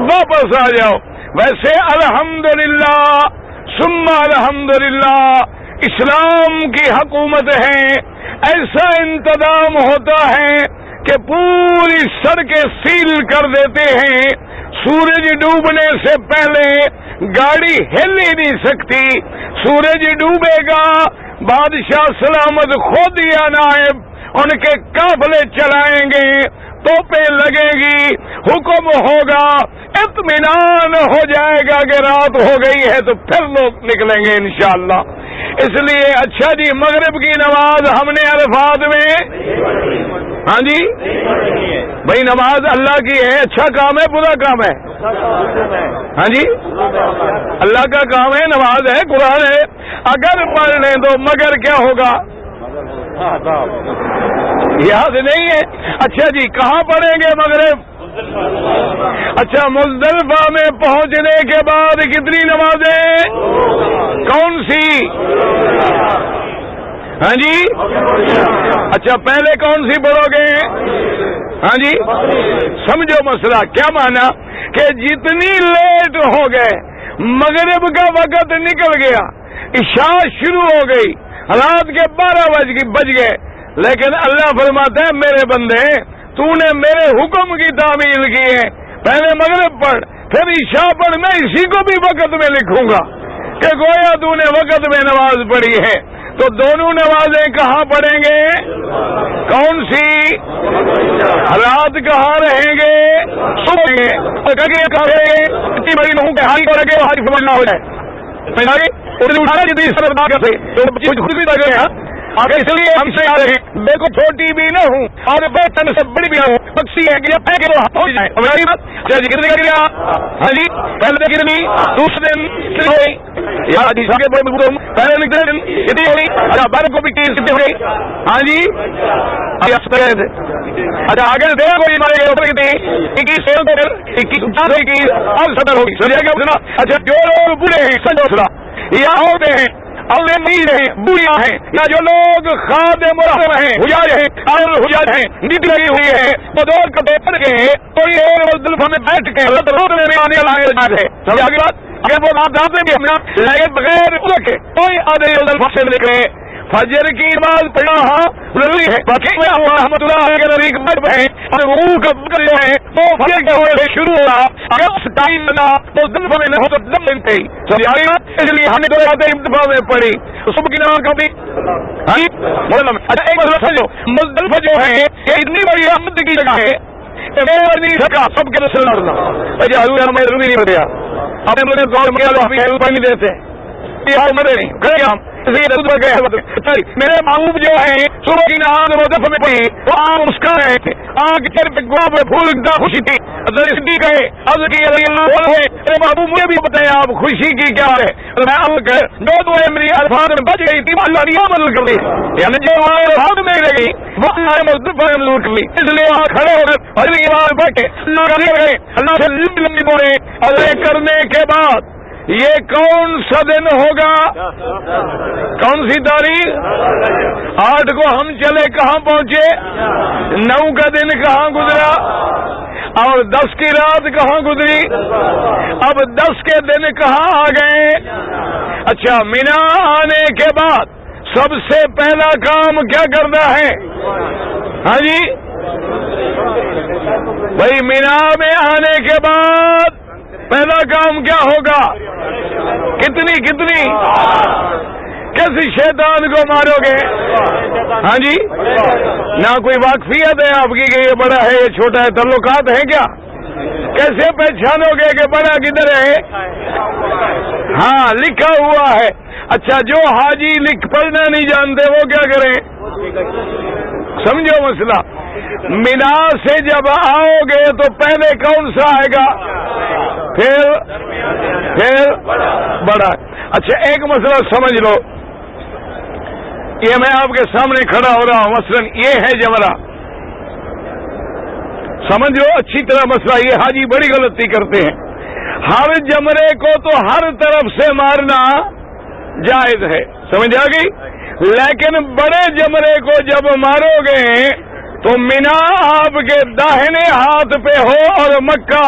واپس آ جاؤ۔ ویسے الحمدللہ ثم الحمدللہ اسلام کی حکومت ہے، ایسا انتظام ہوتا ہے کہ پوری سڑکیں سیل کر دیتے ہیں، سورج ڈوبنے سے پہلے گاڑی ہل ہی نہیں سکتی۔ سورج ڈوبے گا، بادشاہ سلامت خود یا نائب ان کے قافلے چلائیں گے، توپیں لگے گی، حکم ہوگا، اطمینان ہو جائے گا کہ رات ہو گئی ہے تو پھر لوگ نکلیں گے انشاءاللہ۔ اس لیے اچھا جی، مغرب کی نماز ہم نے عرفات میں، ہاں جی بھائی، نماز اللہ کی ہے، اچھا کام ہے، برا کام ہے؟ ہاں جی، اللہ کا کام ہے، نماز ہے، قرآن ہے، اگر پڑھ لیں تو مگر کیا ہوگا؟ یاد نہیں ہے؟ اچھا جی، کہاں پڑھیں گے مغرب؟ اچھا، مزدلفہ میں پہنچنے کے بعد کتنی نمازیں؟ کون سی؟ ہاں جی، اچھا پہلے کون سی پڑھو گے؟ ہاں جی، سمجھو مسئلہ کیا مانا کہ جتنی لیٹ ہو گئے، مغرب کا وقت نکل گیا، عشاء شروع ہو گئی، رات کے 12 بج گئے، لیکن اللہ فرماتا ہے میرے بندے تو نے میرے حکم کی تعمیل کی ہے، پہلے مغرب پڑھ پھر عشاء پڑھ، میں اسی کو بھی وقت میں لکھوں گا کہ گویا تو نے وقت میں نماز پڑھی ہے۔ تو دونوں نمازیں کہاں پڑھیں گے؟ کون سی؟ رات کہاں رہیں گے؟ صبح کہاں رہیں گے؟ اتنی بڑی لوگوں کے حال پڑھ کے حال سمجھنا ہو جائے، اس لیے ہم سے آ رہے ہیں، میں کو چھوٹی بھی نہ ہوں اور بہتر سے بڑی بھی نہ ہوں، بخشی ہے کہ ہو جائے۔ ہاں جی، پہلے گرنی، دوسرے دن پہلے دن اتنی ہوئی، اچھا بارہ کو بھی کتنی ہوئی؟ ہاں جی، اچھا آگے دے کوئی ہمارے اوپر کتنی 21 اور 70 ہوگی۔ اچھا، جو لوگ بوڑھے ہیں سنجوسرا یا ہوتے ہیں اور نہیں رہے، بوڑھیاں ہیں، یا جو لوگ خادم ہیں، حجاج ہیں اور حجاج ہیں، نیند لگی ہوئی ہے، وہ دور کٹے پڑ گئے، تو یہ مزدلفہ میں بیٹھ کے روکنے میں آنے والا ہے۔ سمجھ آگے بات؟ اگر وہ آپ جانتے بھی اپنا لیکن بغیر رکھے کوئی آدھے مزدلفہ سے نکلے، فجر کی نماز پڑھنا ضروری ہے۔ باقی میں رحمۃ اللہ علیہ کے نزدیک مذہب ہے اور وضو کا ذکر جو ہے وہ فجر کے ہونے سے شروع ہو رہا، اگر اس ٹائم بنا تو مزدلفہ میں نہ ہو تو دم ملتے ہی۔ سمجھ آ رہی بات؟ اس لیے ہم نے دو باتیں مزدلفہ میں پڑھی، صبح کی نماز کبھی اچھا ایک مسئلہ سمجھو، مزدلفہ جو ہے یہ اتنی بڑی احمد کی جگہ ہے، سب کے رسول ہمیں ضروری نہیں پڑیا، اپنے نہیں دیتے میرے محبوب جو ہے صبح کی نماز مزدلفہ میں پڑھی، وہ عام مسکان رہے تھے، آنکھ چہرے پہ گلاب میں پھول اتنا خوشی تھی۔ میرے محبوب مجھے بھی بتائیں آپ خوشی کی کیا ہے؟ میں جو دعائیں میری الفاظ میں بچ گئی تھی اللہ نے بدل کر دی، یعنی جو ہاتھ میں رہی وہ مزدلفہ میں بدل کر لی۔ اس لیے وہاں کھڑے ہو کر پہلی بار بیٹھے اللہ سے لمبی بولے، اور کرنے کے بعد یہ کون سا دن ہوگا؟ کون سی تاریخ؟ 8 کو ہم چلے، کہاں پہنچے؟ 9 کا دن کہاں گزرا؟ اور 10 کی رات کہاں گزری؟ اب 10 کے دن کہاں آ گئے؟ اچھا، مینا آنے کے بعد سب سے پہلا کام کیا کرنا ہے؟ ہاں جی بھائی، مینا میں آنے کے بعد پہلا کام کیا ہوگا؟ کتنی کیسی شیطان کو مارو گے؟ ہاں جی، نہ کوئی واقفیت ہے آپ کی کہ یہ بڑا ہے یہ چھوٹا ہے، تعلقات ہیں کیا؟ کیسے پہچانو گے کہ بڑا کدھر ہے؟ ہاں، لکھا ہوا ہے۔ اچھا، جو حاجی پڑھنا نہیں جانتے وہ کیا کریں؟ سمجھو مسئلہ، مینا سے جب آؤ گے تو پہلے کون سا آئے گا؟ پھر بڑا۔ اچھا، ایک مسئلہ سمجھ لو، یہ میں آپ کے سامنے کھڑا ہو رہا ہوں، مثلا یہ ہے جمرہ، سمجھ لو اچھی طرح مسئلہ۔ یہ حاجی بڑی غلطی کرتے ہیں، ہر جمرے کو تو ہر طرف سے مارنا جائز ہے، سمجھ آ گئی، لیکن بڑے جمرے کو جب مارو گے تو مینا آپ کے داہنے ہاتھ پہ ہو اور مکہ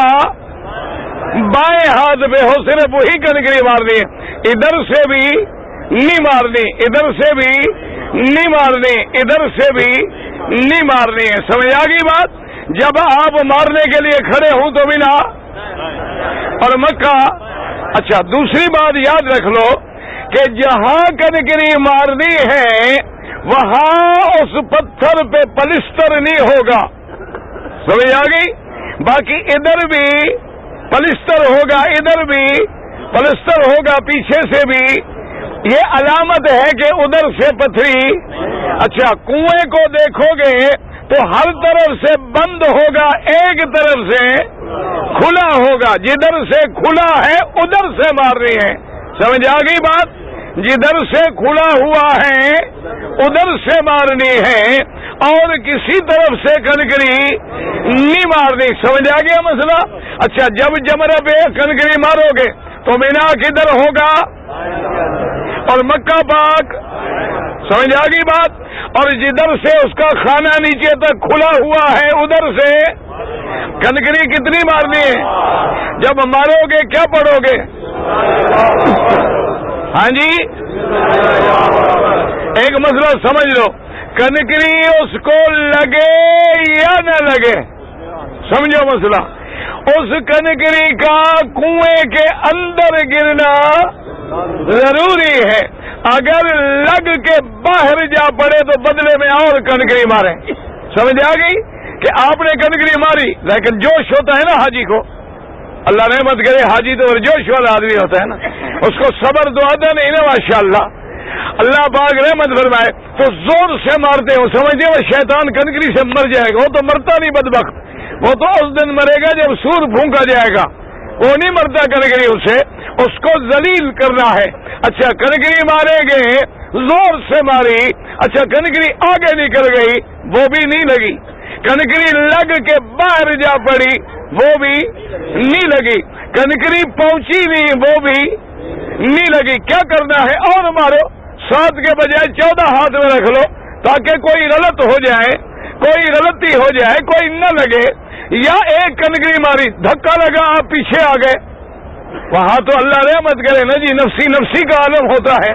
بائیں ہاتھ پہ ہو، صرف وہی کنکری مارنی ہے، ادھر سے بھی نہیں مارنی، ادھر سے بھی نہیں مارنی، ادھر سے بھی نہیں مارنی ہے، سمجھ آ گئی بات؟ جب آپ مارنے کے لیے کھڑے ہوں تو مینا اور مکہ۔ اچھا، دوسری بات یاد رکھ لو کہ جہاں کنکری مارنی ہے وہاں اس پتھر پہ پلسٹر نہیں ہوگا، سمجھ آ گئی؟ باقی ادھر بھی پلسٹر ہوگا، ادھر بھی پلسٹر ہوگا، پیچھے سے بھی۔ یہ علامت ہے کہ ادھر سے پتھری۔ اچھا، کنویں کو دیکھو گے تو ہر طرف سے بند ہوگا، ایک طرف سے کھلا ہوگا، جدھر سے کھلا ہے ادھر سے مارنی ہے، سمجھ آ گئی بات؟ جدھر سے کھلا ہوا ہے ادھر سے مارنی ہے، اور کسی طرف سے کنکری نہیں مارنی، سمجھ آ گیا مسئلہ؟ اچھا، جب جمرہ پہ کنکری مارو گے تو مینا کدھر ہوگا اور مکہ پاک، سمجھ آ گئی بات؟ اور جدھر سے اس کا خانہ نیچے تک کھلا ہوا ہے ادھر سے کنکری کتنی مارنی ہے؟ جب مارو گے کیا پڑھو گے؟ ہاں جی، ایک مسئلہ سمجھ لو، کنکری اس کو لگے یا نہ لگے، سمجھو مسئلہ، اس کنکری کا کنویں کے اندر گرنا ضروری ہے، اگر لگ کے باہر جا پڑے تو بدلے میں اور کنکری ماریں، سمجھ آ گئی؟ کہ آپ نے کنکری ماری لیکن جوش ہوتا ہے نا حاجی کو، اللہ رحمت کرے، حاجی تو جوش والا آدمی ہوتا ہے نا، اس کو صبر تو آتا نہیں نا، ماشاءاللہ، اللہ پاک رحمت فرمائے، تو زور سے مارتے ہو، سمجھتے وہ شیطان کنکری سے مر جائے گا، وہ تو مرتا نہیں بدبخت، وہ تو اس دن مرے گا جب سور پھونکا جائے گا، وہ نہیں مرتا کنکری اسے، اس کو ذلیل کرنا ہے۔ اچھا، کنکری مارے گے، زور سے ماری، اچھا کنکری آگے نکل گئی وہ بھی نہیں لگی، کنکری لگ کے باہر جا پڑی وہ بھی نہیں لگی، کنکری پہنچی نہیں وہ بھی نہیں لگی، کیا کرنا ہے؟ اور مارو، 7 کے بجائے 14 ہاتھ میں رکھ لو تاکہ کوئی غلط ہو جائے، کوئی غلطی ہو جائے، کوئی نہ لگے، یا ایک کنکری ماری، دھکا لگا آپ پیچھے آ گئے، وہاں تو اللہ رحمت کرے نا جی، نفسی نفسی کا عالم ہوتا ہے،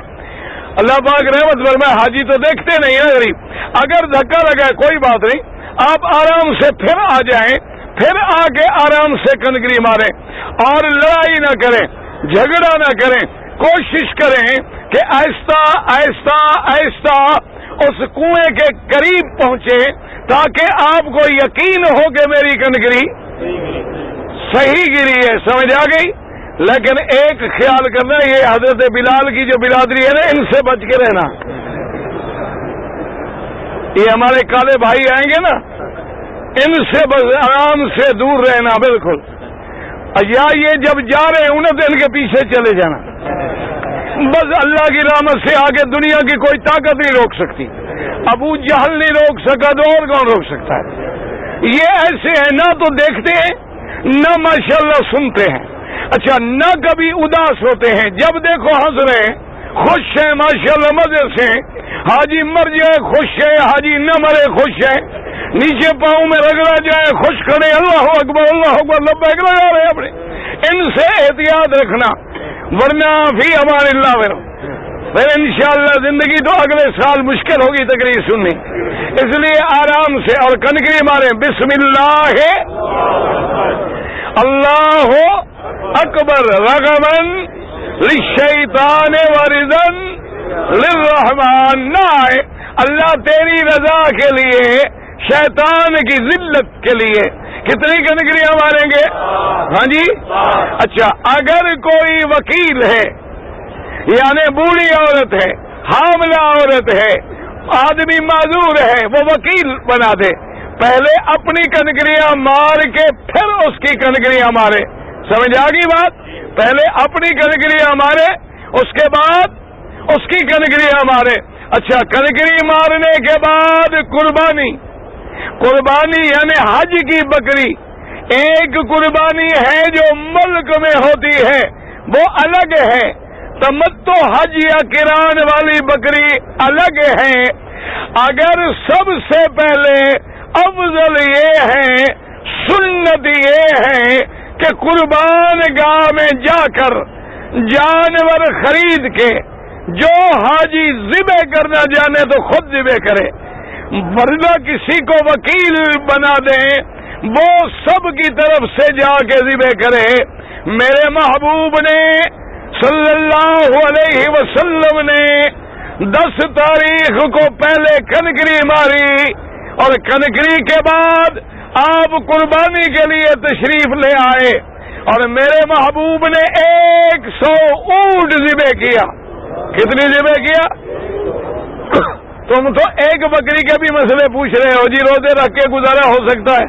اللہ پاک رحمت فرمائے، حاجی تو دیکھتے نہیں ہیں غریب، اگر دھکا لگا کوئی بات نہیں، آپ آرام سے پھر آ جائیں، پھر آ کے آرام سے کنکری ماریں، اور لڑائی نہ کریں، جھگڑا نہ کریں، کوشش کریں کہ آہستہ آہستہ آہستہ اس کنویں کے قریب پہنچے تاکہ آپ کو یقین ہو کہ میری کنکری صحیح گری ہے، سمجھ آ گئی؟ لیکن ایک خیال کرنا، یہ حضرت بلال کی جو برادری ہے نا، ان سے بچ کے رہنا، یہ ہمارے کالے بھائی آئیں گے نا، ان سے بس آرام سے دور رہنا، بالکل، یا یہ جب جا رہے ہیں انہیں تو ان کے پیچھے چلے جانا، بس اللہ کی رحمت سے آگے دنیا کی کوئی طاقت نہیں روک سکتی، ابو جہل نہیں روک سکا تو اور کون روک سکتا ہے؟ یہ ایسے ہیں، نہ تو دیکھتے ہیں نہ ماشاءاللہ سنتے ہیں، اچھا نہ کبھی اداس ہوتے ہیں، جب دیکھو ہنس رہے ہیں، خوش ہیں ماشاءاللہ مزے سے، حاجی مر جائے خوش ہے، حاجی نہ مرے خوش ہے، نیچے پاؤں میں رگڑا جائے خوش کھڑے، اللہ اکبر لبیک لگا رہے اپنے۔ ان سے احتیاط رکھنا، ورنہ فی امان اللہ میں پھر انشاءاللہ زندگی تو اگلے سال مشکل ہوگی تقریر سننی، اس لیے آرام سے اور کنکری مارے، بسم اللہ اللہ اکبر رغبن للشیطان ورضن للرحمن، نہ آئے اللہ تیری رضا کے لیے شیطان کی ذلت کے لیے۔ کتنی کنکریاں ماریں گے؟ ہاں جی اچھا، اگر کوئی وکیل ہے یعنی بوڑھی عورت ہے، حاملہ عورت ہے، آدمی معذور ہے، وہ وکیل بنا دے، پہلے اپنی کنکریاں مار کے پھر اس کی کنکریاں مارے، سمجھ آ گئی بات؟ پہلے اپنی کنکریاں مارے، اس کے بعد اس کی کنکریاں مارے۔ اچھا، کنکری مارنے کے بعد قربانی یعنی حج کی بکری، ایک قربانی ہے جو ملک میں ہوتی ہے وہ الگ ہے، تمتع حج یا قران والی بکری الگ ہے۔ اگر سب سے پہلے افضل یہ ہے، سنت یہ ہے کہ قربان گاہ میں جا کر جانور خرید کے جو حاجی ذبح کرنا جانے تو خود ذبح کرے، ورنہ کسی کو وکیل بنا دیں وہ سب کی طرف سے جا کے ذبح کرے۔ میرے محبوب نے صلی اللہ علیہ وسلم نے 10 تاریخ کو پہلے کنکری ماری، اور کنکری کے بعد آپ قربانی کے لیے تشریف لے آئے، اور میرے محبوب نے 100 اونٹ ذبح کیا۔ کتنی ذبح کیا؟ تم تو ایک بکری کے بھی مسئلے پوچھ رہے ہو جی، روزے رکھ کے گزارا ہو سکتا ہے؟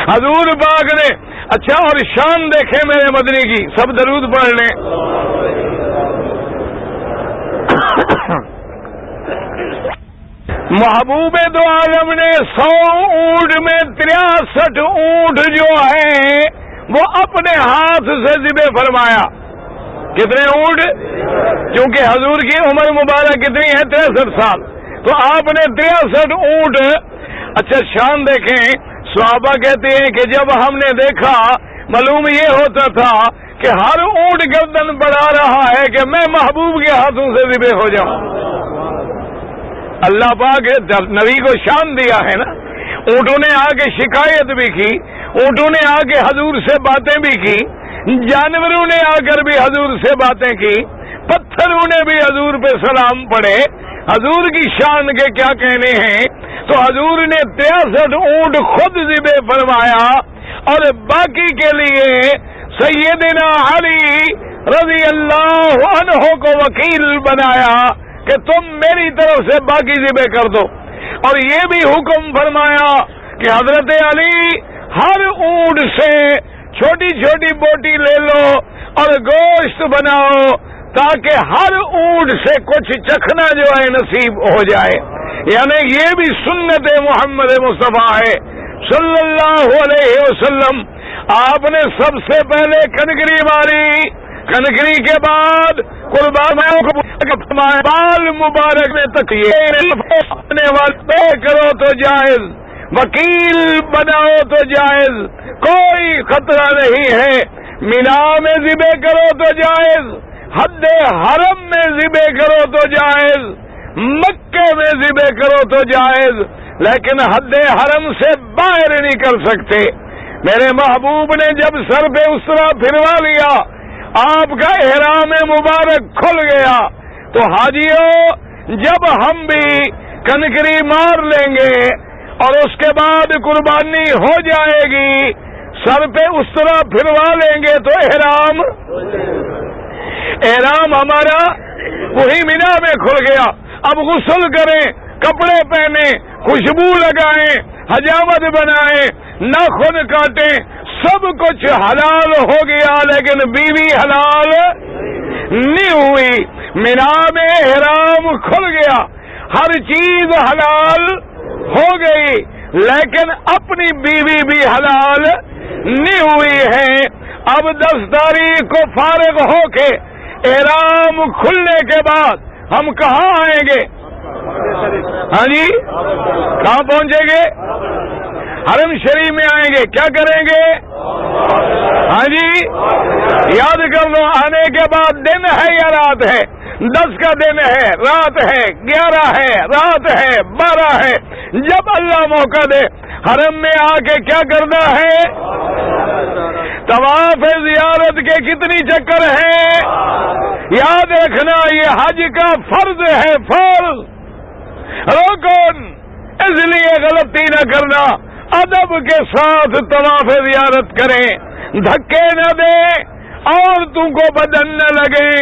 حضور پاک نے اچھا، اور شان دیکھیں میرے مدنی کی، سب درود پڑھ لیں۔ محبوب دو عالم نے 100 اونٹ میں 63 اونٹ جو ہیں وہ اپنے ہاتھ سے ذبح فرمایا۔ کتنے اونٹ؟ کیونکہ حضور کی عمر مبارک کتنی ہے؟ 63 سال، تو آپ نے 63 اونٹ۔ اچھا شان دیکھیں، صحابہ کہتے ہیں کہ جب ہم نے دیکھا معلوم یہ ہوتا تھا کہ ہر اونٹ گردن بڑھا رہا ہے کہ میں محبوب کے ہاتھوں سے ذبح ہو جاؤں۔ اللہ پاک نبی کو شان دیا ہے نا۔ اونٹوں نے آ کے شکایت بھی کی، اونٹوں نے آ کے حضور سے باتیں بھی کی، جانوروں نے آ کر بھی حضور سے باتیں کی، پتھروں نے بھی حضور پہ سلام پڑھے۔ حضور کی شان کے کیا کہنے ہیں؟ تو حضور نے 63 اونٹ خود ذبح فرمایا، اور باقی کے لیے سیدنا علی رضی اللہ عنہ کو وکیل بنایا کہ تم میری طرف سے باقی ذبح کر دو، اور یہ بھی حکم فرمایا کہ حضرت علی ہر اونٹ سے چھوٹی چھوٹی بوٹی لے لو اور گوشت بناؤ تاکہ ہر اونٹ سے کچھ چکھنا جو ہے نصیب ہو جائے۔ یعنی یہ بھی سنت محمد مصطفیٰ ہے صلی اللہ علیہ وسلم۔ آپ نے سب سے پہلے کنکری ماری، کنکری کے بعد قربانیوں کو بال مبارک میں تکیے والے کرو تو جائز، وکیل بناؤ تو جائز، کوئی خطرہ نہیں ہے۔ مینا میں ذبح کرو تو جائز، حد حرم میں ذبح کرو تو جائز، مکے میں ذبح کرو تو جائز، لیکن حد حرم سے باہر نہیں کر سکتے۔ میرے محبوب نے جب سر پہ اس طرح پھروا لیا، آپ کا احرام مبارک کھل گیا، تو حاجیوں جب ہم بھی کنکری مار لیں گے اور اس کے بعد قربانی ہو جائے گی، سر پہ اس طرح پھروا لیں گے تو احرام ہمارا وہی مینا میں کھل گیا۔ اب غسل کریں، کپڑے پہنیں، خوشبو لگائیں، حجامت بنائیں، ناخن کاٹیں، سب کچھ حلال ہو گیا، لیکن بیوی حلال نہیں ہوئی۔ مینا میں احرام کھل گیا، ہر چیز حلال ہو گئی، لیکن اپنی بیوی بھی حلال نہیں ہوئی ہے۔ اب 10 تاریخ کو فارغ ہو کے احرام کھلنے کے بعد ہم کہاں آئیں گے؟ ہاں جی، کہاں پہنچیں گے؟ حرم شریف میں آئیں گے. کیا کریں گے؟ ہاں جی، یاد کر لو. آنے کے بعد دن ہے یا رات ہے؟ 10 کا دن ہے، رات ہے، 11 ہے، رات ہے، 12 ہے. جب اللہ موقع دے حرم میں آ کے کیا کرنا ہے؟ طواف زیارت کے کتنی چکر ہیں؟ یاد رکھنا یہ حج کا فرض ہے، فرض. رکن، اس لیے غلطی نہ کرنا. ادب کے ساتھ طواف زیارت کریں، دھکے نہ دیں، عورتوں کو بدن نہ لگے،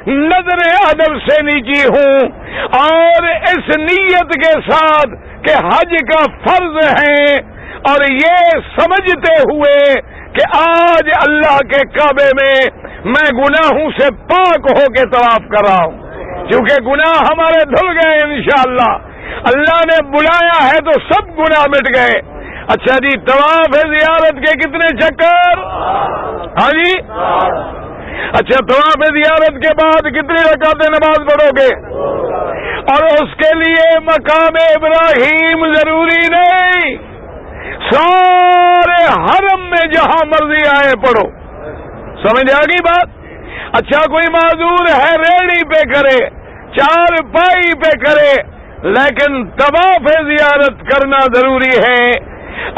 نظر ادب سے نیچی ہوں، اور اس نیت کے ساتھ کہ حج کا فرض ہے اور یہ سمجھتے ہوئے کہ آج اللہ کے کعبے میں گناہوں سے پاک ہو کے طواف کر رہا ہوں، کیونکہ گناہ ہمارے دھل گئے انشاءاللہ. اللہ نے بلایا ہے تو سب گناہ مٹ گئے. اچھا جی، طواف زیارت کے کتنے چکر؟ ہاں جی. اچھا، طواف زیارت کے بعد کتنی رکعتیں نماز پڑھو گے؟ اور اس کے لیے مقام ابراہیم ضروری نہیں، سارے حرم میں جہاں مرضی آئے پڑھو. سمجھ آ گئی بات؟ اچھا، کوئی معذور ہے ریڑھی پہ کرے، چار پائی پہ کرے، لیکن طواف زیارت کرنا ضروری ہے.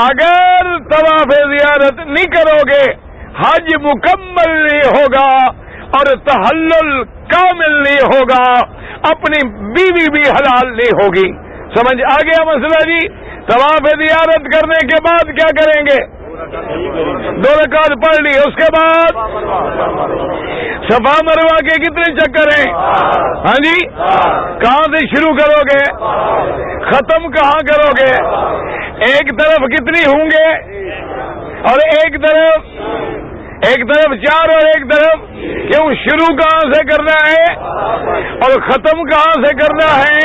اگر طواف زیارت نہیں کرو گے حج مکمل نہیں ہوگا اور تحلل کامل نہیں ہوگا، اپنی بیوی بھی حلال نہیں ہوگی. سمجھ آ گیا مسئلہ جی؟ طواف زیارت کرنے کے بعد کیا کریں گے؟ 2 رکعت پڑھ لی. اس کے بعد صفا مروہ کے کتنے چکر ہیں؟ ہاں جی، کہاں سے شروع کرو گے؟ ختم کہاں کرو گے؟ ایک طرف کتنی ہوں گے؟ اور ایک طرف 4 اور ایک طرف کیوں؟ شروع کہاں سے کرنا ہے اور ختم کہاں سے کرنا ہے؟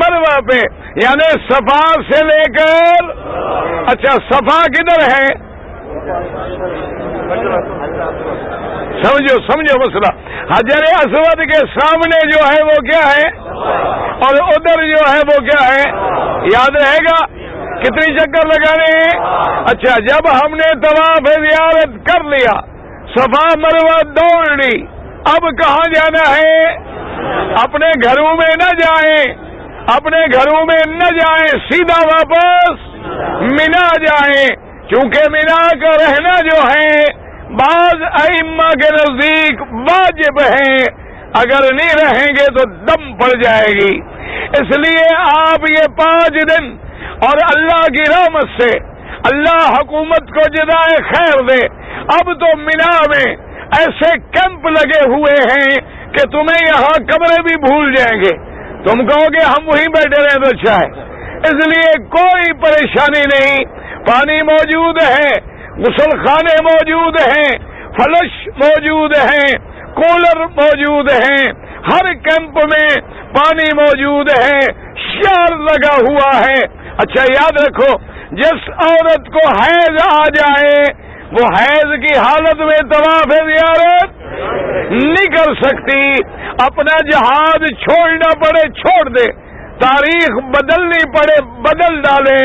مروہ پہ، یعنی صفا سے لے کر. اچھا، صفا کدھر ہے؟ سمجھو مسئلہ. حجر اسود کے سامنے جو ہے وہ کیا ہے اور ادھر جو ہے وہ کیا ہے؟ یاد رہے گا کتنی چکر لگانے ہیں؟ اچھا، جب ہم نے طواف زیارت کر لیا، صفا مروہ دوڑ لی، اب کہاں جانا ہے؟ اپنے گھروں میں نہ جائیں، سیدھا واپس مینا جائیں، کیونکہ مینا کا رہنا جو ہے بعض ائمہ کے نزدیک واجب ہے. اگر نہیں رہیں گے تو دم پڑ جائے گی. اس لیے آپ یہ 5 دن، اور اللہ کی رحمت سے اللہ حکومت کو جزائے خیر دے، اب تو مینا میں ایسے کیمپ لگے ہوئے ہیں کہ تمہیں یہاں کمرے بھی بھول جائیں گے. تم کہو گے ہم وہیں بیٹھے رہیں تو اچھا ہے. اس لیے کوئی پریشانی نہیں، پانی موجود ہے، غسل خانے موجود ہیں، فلش موجود ہیں، کولر موجود ہیں، ہر کیمپ میں پانی موجود ہے، شار لگا ہوا ہے. اچھا، یاد رکھو، جس عورت کو حیض آ جائے وہ حیض کی حالت میں طواف زیارت نہیں کر سکتی. اپنا جہاد چھوڑنا پڑے چھوڑ دے، تاریخ بدلنی پڑے بدل ڈالے،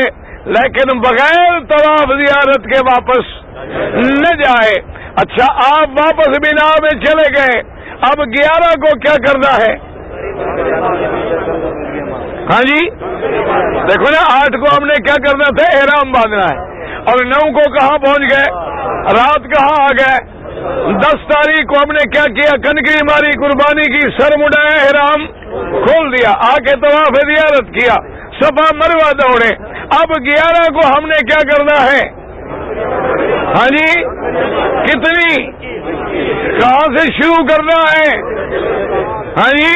لیکن بغیر طواف زیارت کے واپس نہ جائے. اچھا، آپ واپس مینا میں چلے گئے، اب 11 کو کیا کرنا ہے؟ ہاں جی، دیکھو نا، 8 کو ہم نے کیا کرنا تھا؟ احرام باندھنا ہے. اور 9 کو کہاں پہنچ گئے؟ رات کہاں آ گئے؟ 10 تاریخ کو ہم نے کیا کیا؟ کنکری ماری، قربانی کی، سر مڈایا، احرام کھول دیا، آ کے طواف زیارت کیا، صفا مروہ دوڑے. اب 11 کو ہم نے کیا کرنا ہے؟ ہاں جی، کتنی؟ کہاں سے شروع کرنا ہے؟ ہاں جی.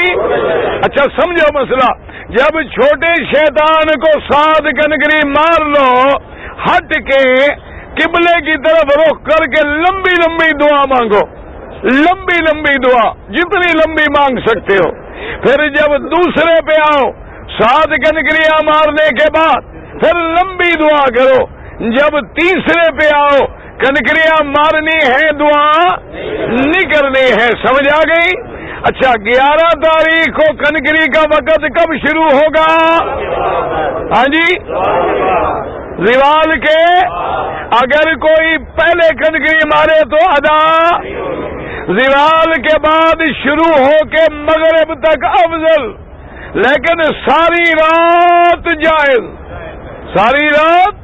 اچھا، سمجھو مسئلہ. جب چھوٹے شیطان کو 7 کنکری مار لو، ہٹ کے قبلے کی طرف رخ کر کے لمبی لمبی دعا مانگو، لمبی لمبی دعا جتنی لمبی مانگ سکتے ہو. پھر جب دوسرے پہ آؤ، 7 کنکریاں مارنے کے بعد پھر لمبی دعا کرو. جب تیسرے پہ آؤ، کنکریاں مارنی ہے، دعا نہیں کرنی ہے. سمجھ آ گئی؟ اچھا 11 تاریخ کو کنکری کا وقت کب شروع ہوگا؟ ہاں جی زوال کے اگر کوئی پہلے کنکری مارے تو ادا، زوال کے بعد شروع ہو کے مغرب تک افضل، لیکن ساری رات جائز، ساری رات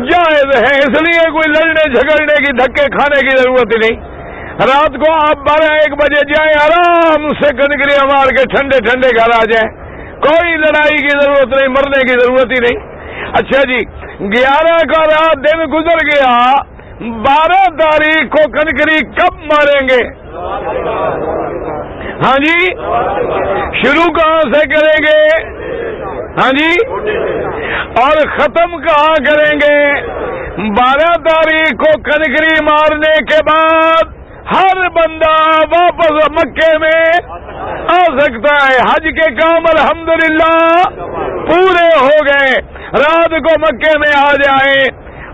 جائز ہے. اس لیے کوئی لڑنے جھگڑنے کی دھکے کھانے کی ضرورت ہی نہیں. رات کو آپ 12-1 بجے جائیں، آرام سے کنکریاں مار کے ٹھنڈے ٹھنڈے گھر آ جائیں، کوئی لڑائی کی ضرورت نہیں، مرنے کی ضرورت ہی نہیں. اچھا جی 11 کا رات دن گزر گیا، 12 تاریخ کو کنکری کب ماریں گے؟ ہاں جی شروع کہاں سے کریں گے؟ ہاں جی اور ختم کہاں کریں گے؟ 12 تاریخ کو کنکری مارنے کے بعد ہر بندہ واپس مکے میں آ سکتا ہے. حج کے کام الحمدللہ پورے ہو گئے، رات کو مکے میں آ جائیں.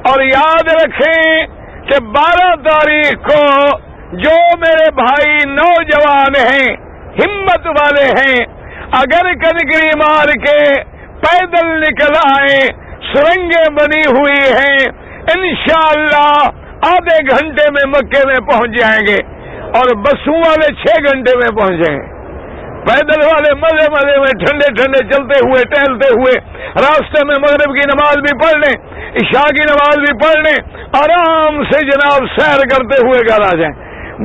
اور یاد رکھیں کہ 12 تاریخ کو جو میرے بھائی نوجوان ہیں، ہمت والے ہیں، اگر کنکری مار کے پیدل نکل آئے، سرنگیں بنی ہوئی ہیں، انشاءاللہ آدھے گھنٹے میں مکے میں پہنچ جائیں گے. اور بسوں والے 6 گھنٹے میں پہنچیں گے. پیدل والے مزے مزے میں ٹھنڈے ٹھنڈے چلتے ہوئے ٹہلتے ہوئے راستے میں مغرب کی نماز بھی پڑھ لیں، عشاء کی نماز بھی پڑھ لیں، آرام سے جناب سیر کرتے ہوئے گھر آ جائیں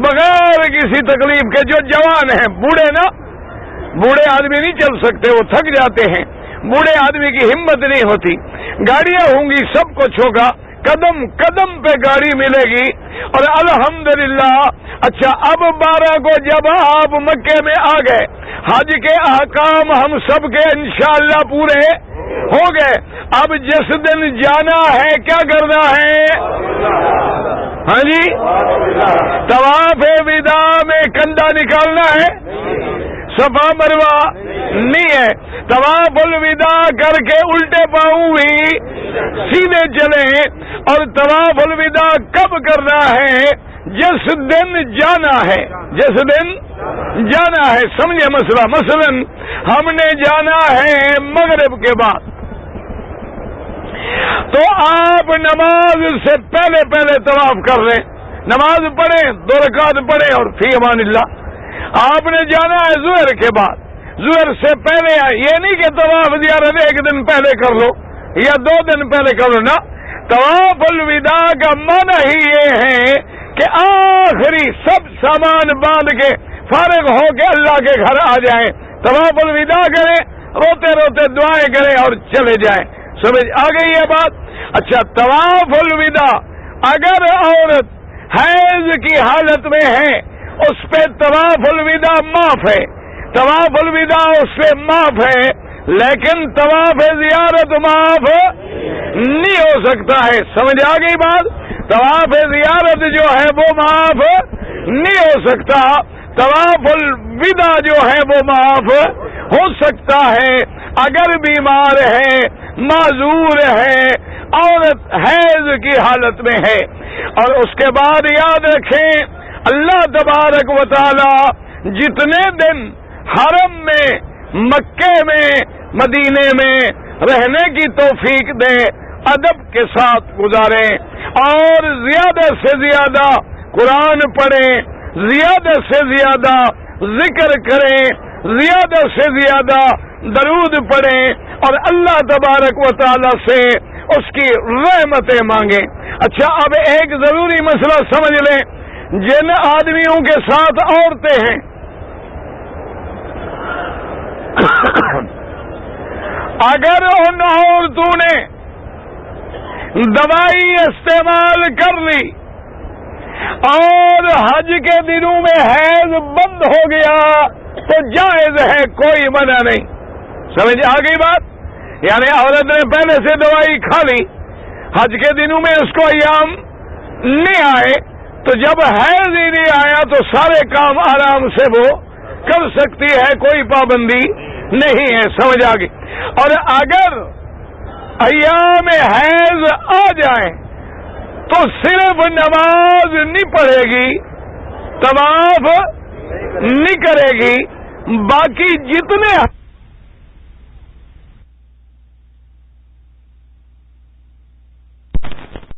بغیر کسی تکلیف کے. جو جوان ہیں، بوڑھے نا، بوڑھے آدمی نہیں چل سکتے، وہ تھک جاتے ہیں، بوڑھے آدمی کی ہمت نہیں ہوتی. گاڑیاں ہوں گی، سب کچھ ہوگا، قدم قدم پہ گاڑی ملے گی. اور الحمدللہ اچھا اب 12 کو جب آپ مکے میں آ گئے، حج کے احکام ہم سب کے انشاءاللہ پورے ہو گئے. اب جس دن جانا ہے کیا کرنا ہے؟ ہاں جی طواف وداع میں کندھا نکالنا ہے، صفا مروہ نہیں ہے. طواف الوداع کر کے الٹے پاؤں بھی سیدھے چلیں. اور طواف الوداع کب کرنا ہے؟ جس دن جانا ہے، جس دن جانا ہے. سمجھے مسئلہ؟ مثلا ہم نے جانا ہے مغرب کے بعد، تو آپ نماز سے پہلے پہلے طواف کر لیں، نماز پڑھیں، 2 رکعت پڑھیں اور فی امان اللہ. آپ نے جانا ہے ظہر کے بعد، ظہر سے پہلے یہ نہیں کہ طواف زیارت 1 دن پہلے کر لو یا 2 دن پہلے کر لو نا. طواف الوداع کا معنی ہی یہ ہے کہ آخری سب سامان باندھ کے فارغ ہو کے اللہ کے گھر آ جائیں، طواف الوداع کریں، روتے روتے دعائیں کریں اور چلے جائیں. سمجھ آ گئی یہ بات؟ اچھا طواف الوداع اگر عورت حیض کی حالت میں ہے اس پہ طواف الوداع معاف ہے، طواف الوداع اس پہ معاف ہے، لیکن طواف زیارت معاف نہیں ہو سکتا ہے. سمجھ آ گئی بات؟ طواف زیارت جو ہے وہ معاف نہیں ہو سکتا، طواف الوداع جو ہے وہ معاف ہو سکتا ہے. اگر بیمار ہے، معذور ہے، عورت حیض کی حالت میں ہے. اور اس کے بعد یاد رکھیں اللہ تبارک و تعالی جتنے دن حرم میں، مکے میں، مدینے میں رہنے کی توفیق دے، ادب کے ساتھ گزاریں اور زیادہ سے زیادہ قرآن پڑھیں، زیادہ سے زیادہ ذکر کریں، زیادہ سے زیادہ درود پڑھیں اور اللہ تبارک و تعالی سے اس کی رحمتیں مانگیں. اچھا اب ایک ضروری مسئلہ سمجھ لیں، جن آدمیوں کے ساتھ عورتیں ہیں اگر ان عورتوں نے دوائی استعمال کر لی اور حج کے دنوں میں حیض بند ہو گیا تو جائز ہے، کوئی منع نہیں. سمجھ آ گئی بات؟ یعنی عورت نے پہلے سے دوائی کھا لی، حج کے دنوں میں اس کو ایام نہیں آئے، تو جب حیض ہی نہیں آیا تو سارے کام آرام سے وہ کر سکتی ہے، کوئی پابندی نہیں ہے. سمجھ آ گئی؟ اور اگر ایام حیض آ جائیں تو صرف نماز نہیں پڑھے گی، طواف نہیں کرے گی، باقی جتنے